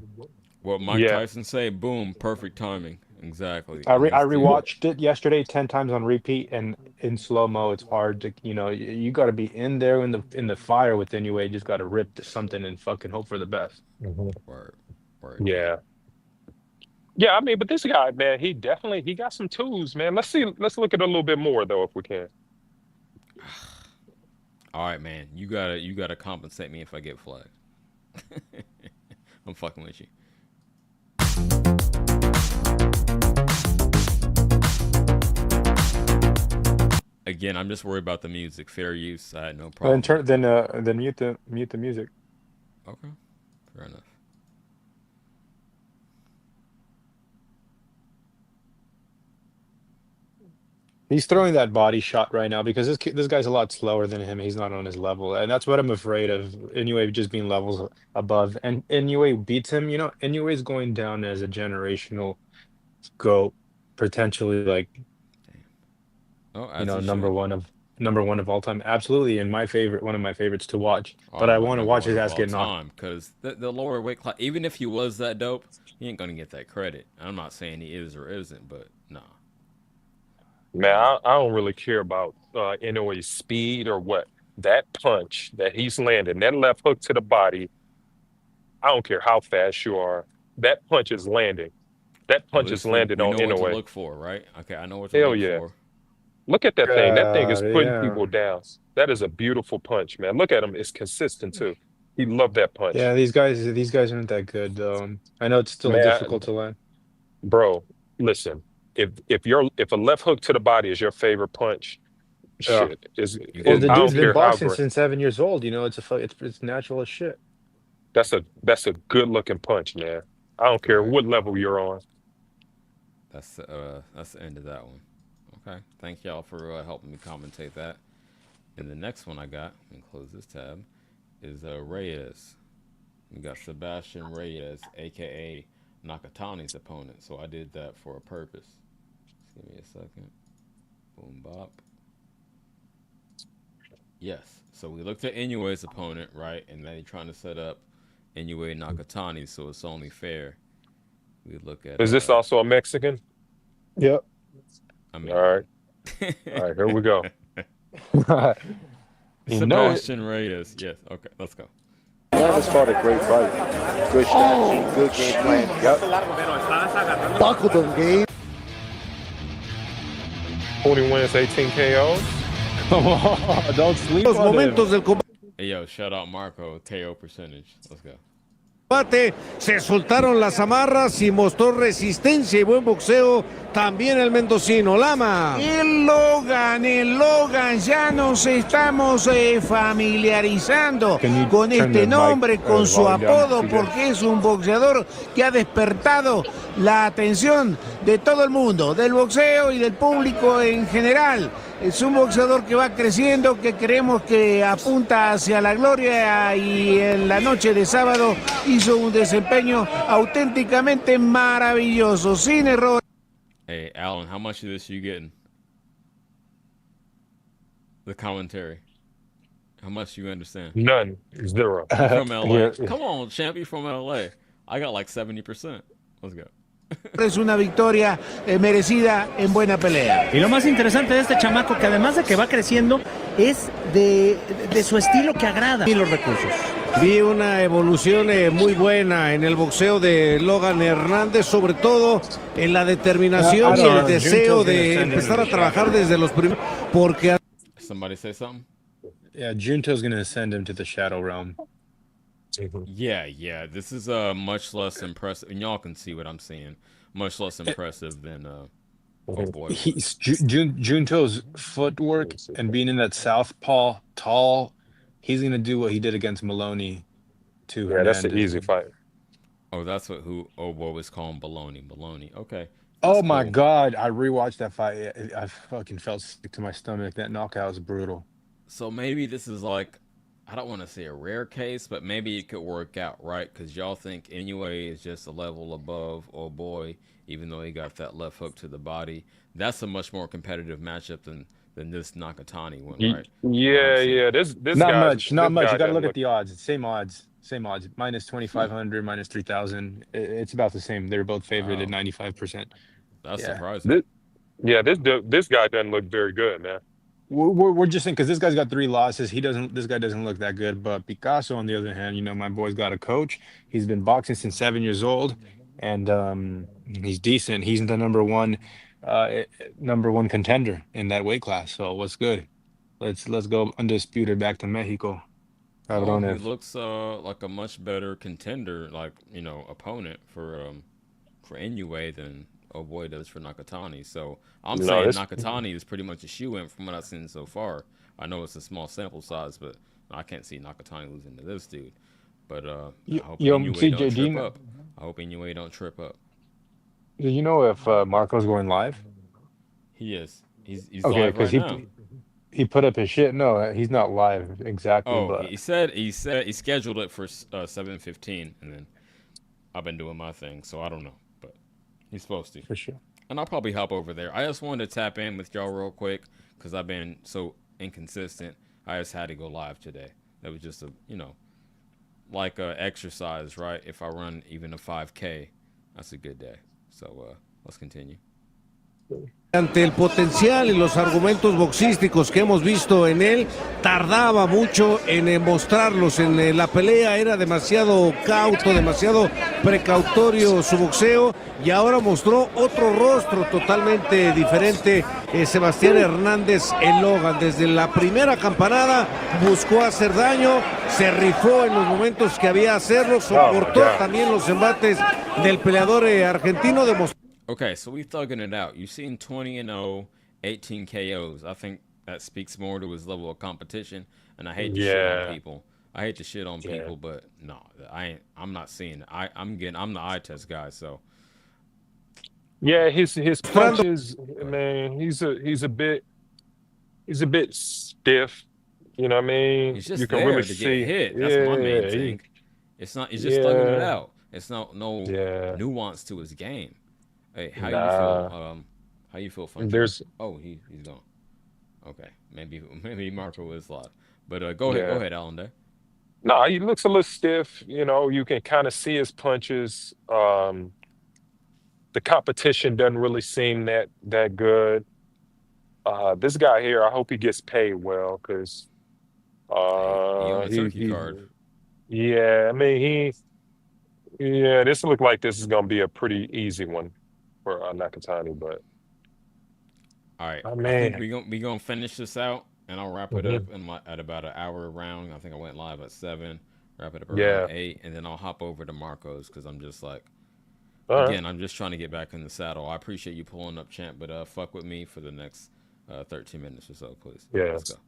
Speaker 1: What Mike
Speaker 8: yeah,
Speaker 1: Tyson say? Boom, perfect timing. Exactly.
Speaker 13: I
Speaker 1: And
Speaker 13: re I
Speaker 1: he's still.
Speaker 13: rewatched it yesterday 10 times on repeat, and in slow mo it's hard to, you got to be in there in the fire with Inoue. You just got to rip to something and fucking hope for the best.
Speaker 8: mhm,
Speaker 1: Word. Word, champ.
Speaker 8: yeah, yeah. I mean, but this guy, man, he got some tools, man. Let's see. Let's look at it a little bit more though, if we can.
Speaker 1: All right, man. You gotta compensate me if I get flagged. I'm fucking with you. Again, I'm just worried about the music. Fair use. I had no
Speaker 13: Then
Speaker 1: problem with.
Speaker 13: then mute the music.
Speaker 1: Okay. Fair enough.
Speaker 13: He's throwing that body shot right now because this guy's a lot slower than him. He's not on his level, and that's what I'm afraid of. Anyway, just being levels above, and Inoue beats him. Inoue is going down as a generational GOAT, potentially like
Speaker 1: Oh,
Speaker 13: you
Speaker 1: as
Speaker 13: know,
Speaker 1: he
Speaker 13: number
Speaker 1: should.
Speaker 13: one of all time. Absolutely, and one of my favorites to watch.
Speaker 1: I
Speaker 13: But
Speaker 1: don't
Speaker 13: I
Speaker 1: know about
Speaker 13: want to
Speaker 1: number
Speaker 13: watch
Speaker 1: one
Speaker 13: his
Speaker 1: of
Speaker 13: ass
Speaker 1: all
Speaker 13: get knocked.
Speaker 1: time because the lower weight class, even if he was that dope, he ain't gonna get that credit. I'm not saying he is or isn't, but nah.
Speaker 8: Man, I don't really care about Inoue's speed or what. That punch that he's landing, that left hook to the body, I don't care how fast you are. That punch is landing. That
Speaker 1: At
Speaker 8: punch is
Speaker 1: least we
Speaker 8: landed
Speaker 1: we
Speaker 8: on
Speaker 1: know what to
Speaker 8: Inoue.
Speaker 1: look for, right? Okay, I know what to
Speaker 8: Hell
Speaker 1: look
Speaker 8: yeah.
Speaker 1: for.
Speaker 8: Look at that thing. That thing is putting
Speaker 13: Yeah.
Speaker 8: people down. That is a beautiful punch, man. Look at him. It's consistent too. He loved that punch.
Speaker 13: Yeah, these guys aren't that good though. I know it's still
Speaker 8: Man,
Speaker 13: difficult to land.
Speaker 8: bro, listen. If a left hook to the body is your favorite punch,
Speaker 13: Yeah.
Speaker 8: shit. Is
Speaker 1: You
Speaker 13: Well,
Speaker 8: is
Speaker 13: the
Speaker 1: getting
Speaker 8: I
Speaker 13: dude's
Speaker 8: don't
Speaker 13: been
Speaker 8: care how
Speaker 13: boxing
Speaker 8: great.
Speaker 13: since 7 years old. You know, it's natural as shit.
Speaker 8: That's a good looking punch, man. I don't care
Speaker 1: right?
Speaker 8: what level you're on.
Speaker 1: That's the end of that one. Okay, thank y'all for helping me commentate that. And the next one I got, let me close this tab, is Reyes. We got Sebastian Reyes, aka Nakatani's opponent. So I did that for a purpose. Just give me a second. Boom bop. Yes. So we looked at Inoue's opponent, right? And then he's trying to set up Inoue Nakatani, so it's only fair. We look at
Speaker 8: Is this also a Mexican?
Speaker 13: Yep.
Speaker 1: I mean,
Speaker 8: All right. All right, here we go.
Speaker 13: You know it.
Speaker 1: Sebastian Reyes. Yes. Okay, let's go.
Speaker 7: Travis fought a great fight. Good strategy, good game plan. Yep.
Speaker 14: Buckle them, Gabe.
Speaker 8: 20 wins, 18 KOs.
Speaker 13: Don't sleep
Speaker 15: Los
Speaker 13: on him.
Speaker 15: momentos del combate.
Speaker 1: Hey, yo, shout out Marco, Teo percentage. Let's go.
Speaker 15: Se soltaron las amarras y mostró resistencia y buen boxeo también el mendocino Lama. El Logan, ya nos estamos familiarizando con este nombre, con su apodo, porque es un boxeador que ha despertado la atención de todo el mundo, del boxeo y del público en general. Es un boxeador que va creciendo, que creemos que apunta hacia la gloria y en la noche de sábado hizo un desempeño auténticamente maravilloso, sin error.
Speaker 1: Hey, Alan, how much of this you getting? The commentary. How much you understand?
Speaker 8: None. Zero.
Speaker 1: From LA.
Speaker 13: Yeah.
Speaker 1: Come on, champ, you from LA. I got like 70%. Let's go.
Speaker 15: Es una victoria merecida en buena pelea.
Speaker 17: Y lo más interesante de este chamaco, que además de que va creciendo, es de su estilo que agrada. Y los recursos.
Speaker 15: Vi una evolución muy buena en el boxeo de Logan Hernández, sobre todo en la determinación y el deseo de empezar a trabajar desde los primeros, porque...
Speaker 1: Somebody say something?
Speaker 13: Yeah, Junto's gonna send him to the Shadow Realm.
Speaker 1: Yeah. This is much less impressive, and y'all can see what I'm seeing. Much less impressive than oh boy.
Speaker 13: He's Junto's footwork and being in that southpaw tall. He's gonna do what he did against Maloney to
Speaker 8: Yeah, that's an
Speaker 13: Hernandez.
Speaker 8: easy fight.
Speaker 1: Oh, that's what was calling baloney. Okay.
Speaker 13: Oh
Speaker 1: That's
Speaker 13: my
Speaker 1: cool.
Speaker 13: God, I rewatched that fight. I fucking felt sick to my stomach. That knockout was brutal.
Speaker 1: So maybe this is like, I don't want to say a rare case, but maybe it could work out, right? Because y'all think Inoue is just a level above Oh Boy, even though he got that left hook to the body. That's a much more competitive matchup than this Nakatani one, right?
Speaker 8: Yeah. This
Speaker 13: Not
Speaker 8: guy,
Speaker 13: much.
Speaker 8: this guy
Speaker 13: You got to
Speaker 8: doesn't
Speaker 13: look at
Speaker 8: look-
Speaker 13: the odds. Same odds. Minus 2,500, minus 3,000. It's about the same. They're both favored at 95%.
Speaker 1: That's
Speaker 13: Yeah.
Speaker 1: surprising.
Speaker 8: This guy doesn't look very good, man.
Speaker 13: We're just saying because this guy's got 3 losses. This guy doesn't look that good. But Picasso, on the other hand, you know, my boy's got a coach. He's been boxing since 7 years old, and he's decent. He's the number one contender in that weight class. So what's good? Let's go undisputed back to Mexico.
Speaker 1: He
Speaker 13: Cabrones.
Speaker 1: looks like a much better contender, like, you know, opponent for Inoue than Oh Boy does for Nakatani. So I'm
Speaker 8: No,
Speaker 1: saying
Speaker 8: this-
Speaker 1: Nakatani is pretty much a shoe-in from what I've seen so far. I know it's a small sample size, but I can't see Nakatani losing to this dude. But I hope Inoue
Speaker 13: CJ,
Speaker 1: don't
Speaker 13: do you
Speaker 1: trip
Speaker 13: know-
Speaker 1: up. I hope Inoue don't trip up.
Speaker 13: Do you know if Marco's going live?
Speaker 1: He is. He's
Speaker 13: Okay,
Speaker 1: live right
Speaker 13: because
Speaker 1: now.
Speaker 13: he put up his shit. No, he's not live exactly.
Speaker 1: Oh,
Speaker 13: but
Speaker 1: he said he scheduled it for 7:15, and then I've been doing my thing, so I don't know. But He's supposed to.
Speaker 13: For sure.
Speaker 1: And I'll probably hop over there. I just wanted to tap in with y'all real quick because I've been so inconsistent. I just had to go live today. That was just like a exercise, right? If I run even a 5K, that's a good day. So let's continue.
Speaker 15: Ante el potencial y los argumentos boxísticos que hemos visto en él, tardaba mucho en mostrarlos en la pelea, era demasiado cauto, demasiado precautorio su boxeo, y ahora mostró otro rostro totalmente diferente. Sebastián Hernández, el Logan, desde la primera campanada buscó hacer daño, se rifó en los momentos que había hacerlo, soportó también los embates del peleador argentino, demostró.
Speaker 1: Okay, so we thugging it out. You've seen 20-0, 18 KOs. I think that speaks more to his level of competition. And I hate to shit on people. I hate to shit on people, but no, I'm not seeing it. I'm the eye test guy, so.
Speaker 8: Yeah, his punches, man, he's a bit stiff. You know what I mean?
Speaker 1: He's just
Speaker 8: you can
Speaker 1: there
Speaker 8: really
Speaker 1: to
Speaker 8: see.
Speaker 1: get hit. That's my main thing. It's not. He's just thugging it out. It's not no nuance to his game. Hey, how you feel? How you feel?
Speaker 8: There's.
Speaker 1: Oh, he's gone. Okay, maybe Marco is live, but go ahead, Alan. There.
Speaker 8: No, he looks a little stiff. You know, you can kind of see his punches. The competition doesn't really seem that good. This guy here, I hope he gets paid well because
Speaker 1: he on a turkey card.
Speaker 8: Yeah, I mean this looked like this is gonna be a pretty easy one for Nakatani, but
Speaker 1: all right,
Speaker 8: I
Speaker 1: think we gonna finish this out, and I'll wrap it up at about an hour round. I think I went live at 7. Wrap it up around 8, and then I'll hop over to Marco's because I'm just like. Again, I'm just trying to get back in the saddle. I appreciate you pulling up, champ, but fuck with me for the next 13 minutes or so, please.
Speaker 8: Let's
Speaker 1: go.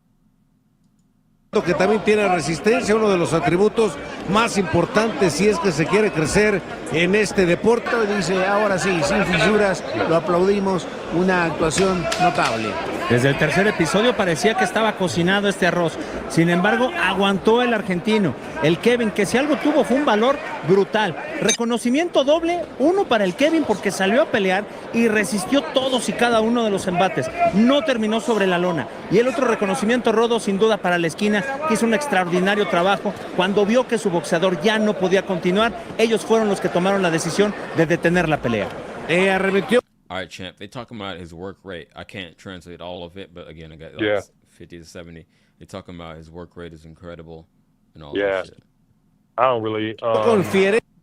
Speaker 15: Que también tiene resistencia, uno de los atributos más importantes si es que se quiere crecer en este deporte.
Speaker 17: Dice, ahora sí, sin fisuras, lo aplaudimos, una actuación notable. Desde el tercer episodio parecía que estaba cocinado este arroz. Sin embargo, aguantó el argentino. El Kevin, que si algo tuvo fue un valor brutal. Reconocimiento doble, uno para el Kevin porque salió a pelear y resistió todos y cada uno de los embates. No terminó sobre la lona. Y el otro reconocimiento, Rodo, sin duda para la esquina, que hizo un extraordinario trabajo. Cuando vio que su boxeador ya no podía continuar, ellos fueron los que tomaron la decisión de detener la pelea.
Speaker 15: Arremetió.
Speaker 1: All right, champ. They talking about his work rate. I can't translate all of it, but again, I got 50 to 70. They talking about his work rate is incredible and all that shit.
Speaker 8: I don't really.
Speaker 1: Go ahead.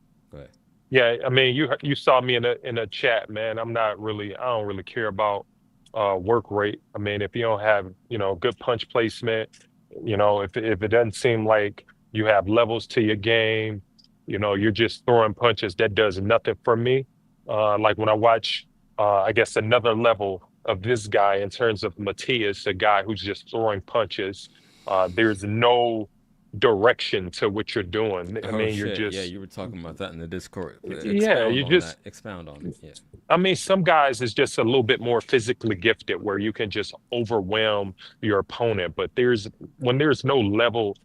Speaker 8: Yeah, I mean, you saw me in a chat, man. I don't really care about work rate. I mean, if you don't have good punch placement, if it doesn't seem like you have levels to your game, you're just throwing punches. That does nothing for me. Like when I watch. I guess another level of this guy in terms of Matias, a guy who's just throwing punches. There's no direction to what you're doing. I mean, you're just.
Speaker 1: Yeah, you were talking about that in the Discord. Expound on it. Yeah.
Speaker 8: I mean, some guys is just a little bit more physically gifted where you can just overwhelm your opponent. But when there's no level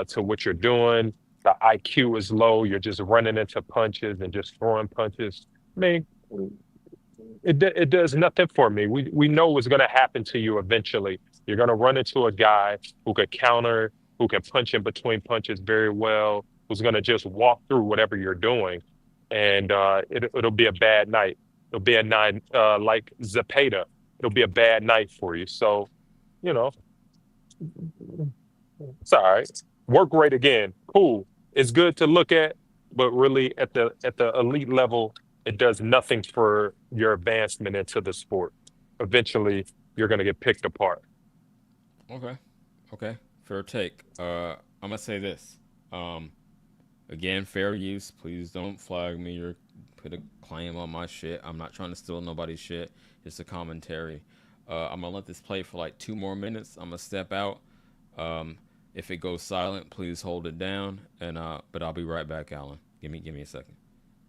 Speaker 8: to what you're doing, the IQ is low. You're just running into punches and just throwing punches. I mean. It does nothing for me. We know what's going to happen to you eventually. You're going to run into a guy who could counter, who can punch in between punches very well, who's going to just walk through whatever you're doing, and it'll be a bad night. It'll be a night like Zepeda. It'll be a bad night for you. So, it's all right. Work rate again, cool. It's good to look at, but really at the elite level. It does nothing for your advancement into the sport. Eventually, you're going to get picked apart.
Speaker 1: Okay. Fair take. I'm going to say this. Again, fair use. Please don't flag me or put a claim on my shit. I'm not trying to steal nobody's shit. It's a commentary. I'm going to let this play for like 2 more minutes. I'm going to step out. If it goes silent, please hold it down. But I'll be right back, Alan. Give me a second.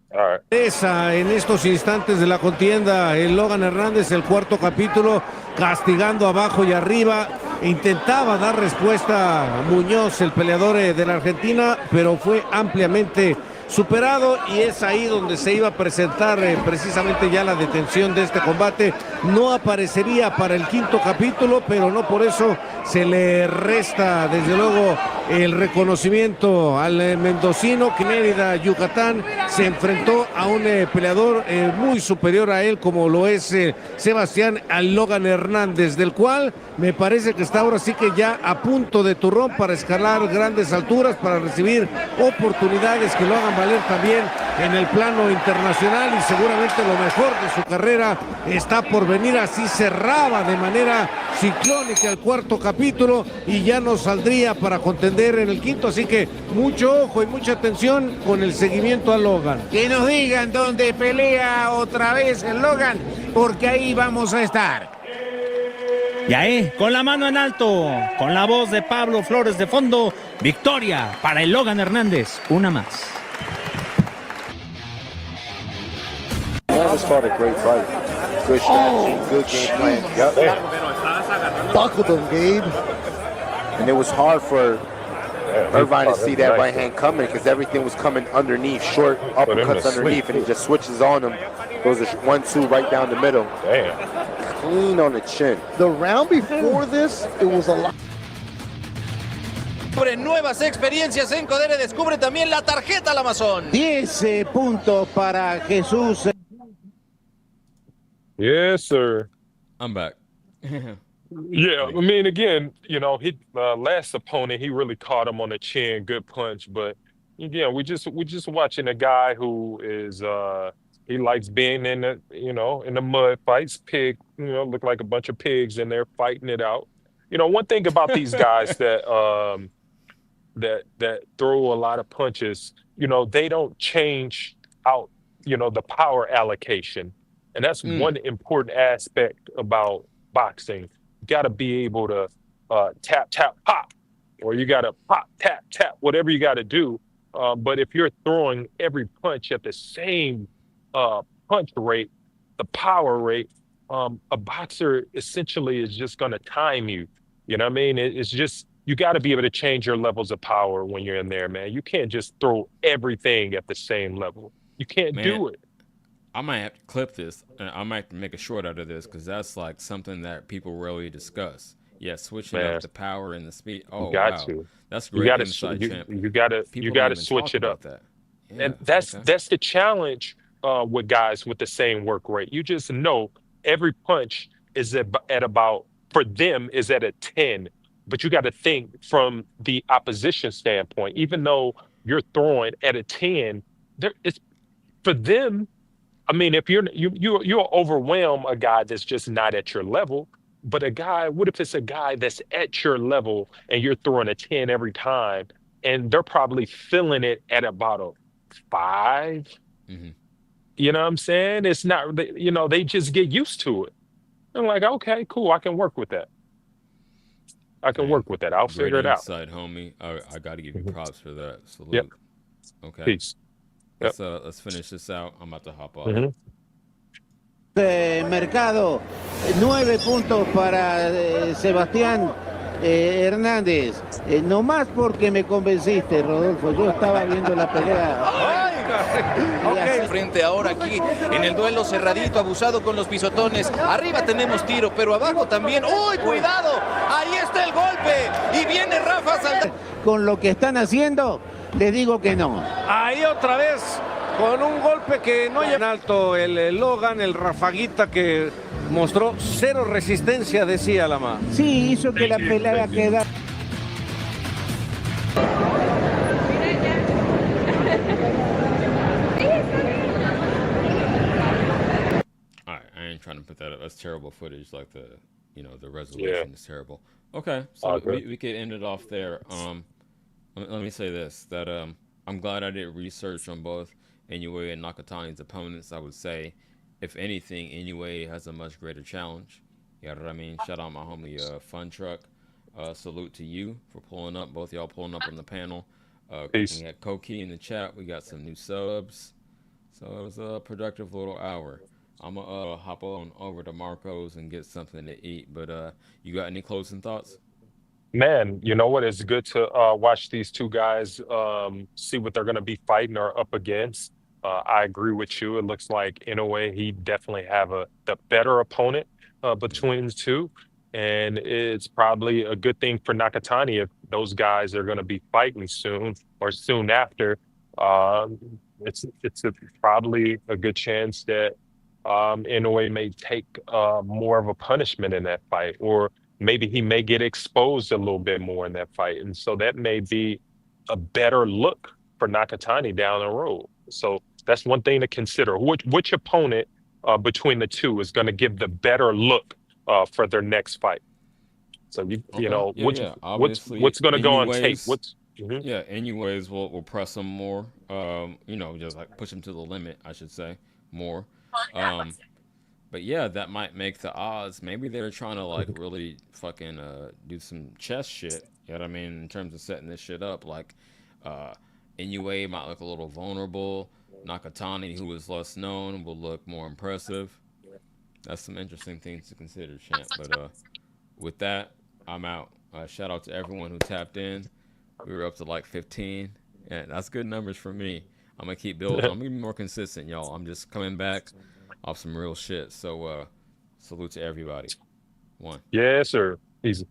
Speaker 15: En estos instantes de la contienda, el Logan Hernández, el cuarto capítulo, castigando abajo y arriba, intentaba dar respuesta a Muñoz, el peleador de la Argentina, pero fue ampliamente superado, y es ahí donde se iba a presentar precisamente ya la detención de este combate. No aparecería para el quinto capítulo, pero no por eso se le resta desde luego el reconocimiento al mendocino, que en Mérida, Yucatán, se enfrentó a un peleador muy superior a él, como lo es Sebastián Logan Hernández, del cual me parece que está ahora sí que ya a punto de turrón para escalar grandes alturas, para recibir oportunidades que lo hagan valer también en el plano internacional, y seguramente lo mejor de su carrera está por venir. Así cerraba de manera ciclónica el cuarto capítulo y ya no saldría para contender en el quinto, así que mucho ojo y mucha atención con el seguimiento a Logan.
Speaker 17: Que nos digan dónde pelea otra vez el Logan, porque ahí vamos a estar. Y ahí, con la mano en alto, con la voz de Pablo Flores de fondo, victoria para el Logan Hernández, una más.
Speaker 7: That was fought a great fight. Good strategy, good game plan. Yep.
Speaker 14: Buckled him, Gabe.
Speaker 7: And it was hard for Irvine to see that right hand coming because everything was coming underneath, short uppercuts underneath, and he just switches on him. Goes a 1-2 right down the middle.
Speaker 8: Damn.
Speaker 7: Clean on the chin.
Speaker 14: The round before this, it was a lot.
Speaker 18: Sobre nuevas experiencias en Codere, descubre también la tarjeta al Amazon.
Speaker 17: 10 puntos para Jesús.
Speaker 8: Yes, sir.
Speaker 1: I'm back.
Speaker 8: Yeah, I mean, again, you know, he last opponent, he really caught him on the chin, good punch. But again, we just watching a guy who is he likes being in the, you know, in the mud fights. Pig, you know, look like a bunch of pigs in there fighting it out. You know, one thing about these guys that that throw a lot of punches, you know, they don't change out, you know, the power allocation. And that's one important aspect about boxing. You got to be able to tap, tap, pop, or you got to pop, tap, tap, whatever you got to do. But if you're throwing every punch at the same punch rate, the power rate, a boxer essentially is just going to time you. You know what I mean? It's just, you got to be able to change your levels of power when you're in there, man. You can't just throw everything at the same level. You can't do it.
Speaker 1: I might have to clip this, and I might have to make a short out of this, because that's like something that people rarely discuss. Yeah, switching up the power and the speed. Oh,
Speaker 8: you got
Speaker 1: wow.
Speaker 8: to.
Speaker 1: That's great insight, champ.
Speaker 8: You got to switch it up.
Speaker 1: That.
Speaker 8: Yeah, and that's the challenge with guys with the same work rate. You just know every punch is at about, for them, is at a 10. But you got to think from the opposition standpoint. Even though you're throwing at a 10, it's for them. I mean, if you'll overwhelm a guy that's just not at your level. But a guy, what if it's a guy that's at your level and you're throwing a 10 every time, and they're probably feeling it at about a 5?
Speaker 1: Mm-hmm.
Speaker 8: You know what I'm saying? It's not, you know, they just get used to it. I'm like, okay, cool, I can work with that. I'll figure it out.
Speaker 1: Insight, homie. I got to give you props for that. Salute.
Speaker 8: Yep.
Speaker 1: Okay.
Speaker 8: Peace. Yep.
Speaker 1: Let's finish this out. I'm about to hop off.
Speaker 17: Mercado, 9 puntos para Sebastián Hernández. No más porque me convenciste, Rodolfo. Yo estaba viendo la pelea.
Speaker 18: Frente ahora aquí en el duelo cerradito, abusado con los pisotones. Arriba tenemos tiro, pero abajo también. ¡Uy, cuidado! Ahí está el golpe. Y viene Rafa saltando.
Speaker 17: Con lo que están haciendo, les digo que no.
Speaker 15: Ahí otra vez, con un golpe que no lleva en alto el Logan, el Rafaguita, que mostró cero resistencia, decía Lama.
Speaker 17: Sí, hizo que la pelea quedara.
Speaker 1: I ain't trying to put that up. That's terrible footage. Like the resolution is terrible. Okay, so we could end it off there. Let me say this, that I'm glad I did research on both Inoue and Nakatani's opponents. I would say, if anything, Inoue has a much greater challenge. You know what I mean? Shout out my homie Fun Truck. Salute to you for pulling up. Both y'all pulling up on the panel.
Speaker 8: Peace.
Speaker 1: We had Koki in the chat. We got some new subs. So it was a productive little hour. I'm going to hop on over to Marco's and get something to eat. But you got any closing thoughts?
Speaker 8: Man, you know what? It's good to watch these two guys, see what they're going to be fighting or up against. I agree with you. It looks like, in a way, he definitely have the better opponent between the two, and it's probably a good thing for Nakatani if those guys are going to be fighting soon or soon after. Um, probably a good chance that Inoue may take more of a punishment in that fight, or maybe he may get exposed a little bit more in that fight. And so that may be a better look for Nakatani down the road. So that's one thing to consider. Which opponent between the two is going to give the better look for their next fight? So you know
Speaker 1: Obviously,
Speaker 8: what's going to go on tape?
Speaker 1: Anyways, we'll press him more. Just like push him to the limit, I should say, more. But yeah, that might make the odds. Maybe they're trying to like really fucking do some chess shit. You know what I mean? In terms of setting this shit up, like Inoue might look a little vulnerable. Nakatani, who is less known, will look more impressive. That's some interesting things to consider, champ. But with that, I'm out. Shout out to everyone who tapped in. We were up to like 15, and that's good numbers for me. I'm gonna keep building. I'm gonna be more consistent, y'all. I'm just coming back off some real shit. So salute to everybody. One.
Speaker 8: Yes, sir. Easy.